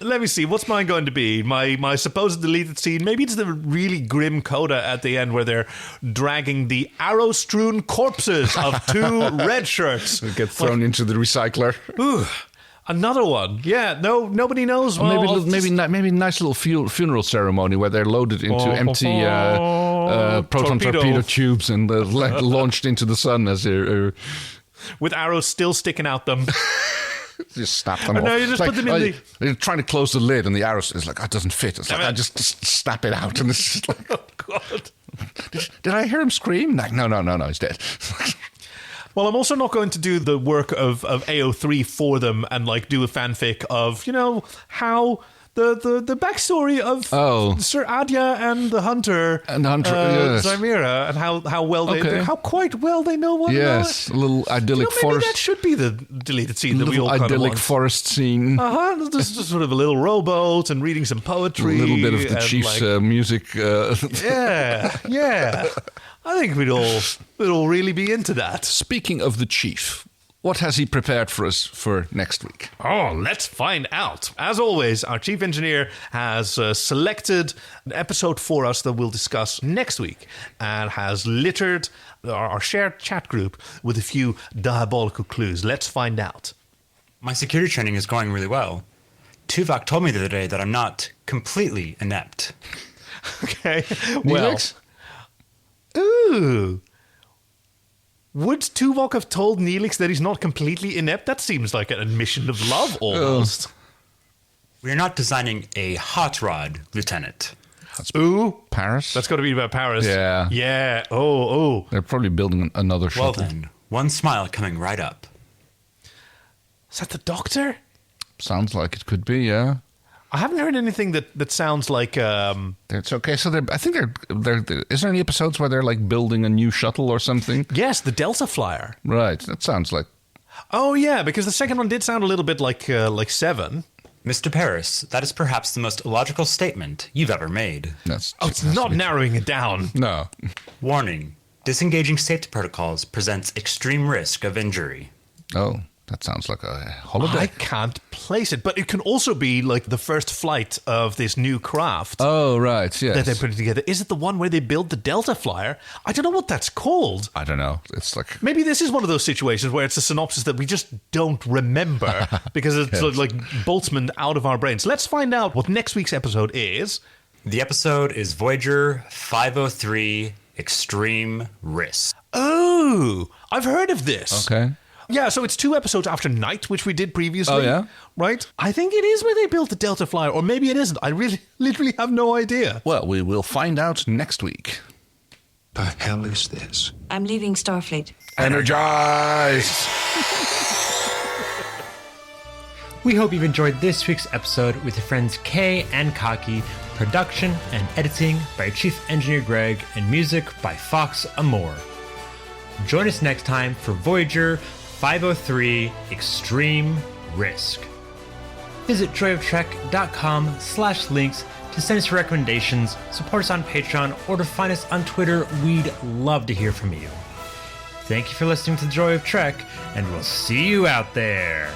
Let me see, what's mine going to be? My supposed deleted scene? Maybe it's the really grim coda at the end where they're dragging the arrow-strewn corpses of two red shirts. They get thrown into the recycler. Ooh, another one. Yeah, nobody knows. Well, maybe nice little funeral ceremony where they're loaded into empty proton torpedo tubes and launched into the sun as they're... with arrows still sticking out them. Just snap them I off. know, you just put them in You're trying to close the lid and the arrow is like, it doesn't fit. It's like, I just snap it out. And it's just like, oh, God. Did I hear him scream? Like, no, he's dead. Well, I'm also not going to do the work of AO3 for them and like do a fanfic of, how the backstory of Sir Adya and the hunter yes. Zymera, and how well how quite well they know one another. Yes, a little idyllic maybe forest. That should be the deleted scene that we all kind of idyllic want. forest scene. Just sort of a little rowboat and reading some poetry. A little bit of the Chiefs music. Yeah. I think we'd all really be into that. Speaking of the Chief, what has he prepared for us for next week? Oh, let's find out. As always, our chief engineer has selected an episode for us that we'll discuss next week and has littered our shared chat group with a few diabolical clues. Let's find out. My security training is going really well. Tuvok told me the other day that I'm not completely inept. Okay. Well. Ooh. Would Tuvok have told Neelix that he's not completely inept? That seems like an admission of love, almost. We're not designing a hot rod, Lieutenant. Paris? That's got to be about Paris. Yeah. Yeah. Oh. They're probably building another shuttle. Well then, one smile coming right up. Is that the Doctor? Sounds like it could be, yeah. I haven't heard anything that sounds like... It's okay. So I think they're... Is there any episodes where they're like building a new shuttle or something? Yes, the Delta Flyer. Right. That sounds like... Oh, yeah, because the second one did sound a little bit like 7. Mr. Paris, that is perhaps the most illogical statement you've ever made. It's not narrowing it down. No. Warning. Disengaging safety protocols presents extreme risk of injury. Oh. That sounds like a holiday. I can't place it, but it can also be like the first flight of this new craft. Oh, right, yes. That they're putting together. Is it the one where they build the Delta Flyer? I don't know what that's called. I don't know. It's like... Maybe this is one of those situations where it's a synopsis that we just don't remember because it's like Boltzmann out of our brains. Let's find out what next week's episode is. The episode is Voyager 503 Extreme Risk. Oh, I've heard of this. Okay. Yeah, so it's 2 episodes after Night, which we did previously. Oh, yeah? Right? I think it is where they built the Delta Flyer, or maybe it isn't. I literally have no idea. Well, we will find out next week. The hell is this? I'm leaving Starfleet. Energize! We hope you've enjoyed this week's episode with your friends Kay and Kaki, production and editing by Chief Engineer Greg, and music by Fox Amore. Join us next time for Voyager 503 Extreme Risk. Visit joyoftrek.com/links to send us recommendations, support us on Patreon, or to find us on Twitter. We'd love to hear from you. Thank you for listening to The Joy of Trek, and we'll see you out there.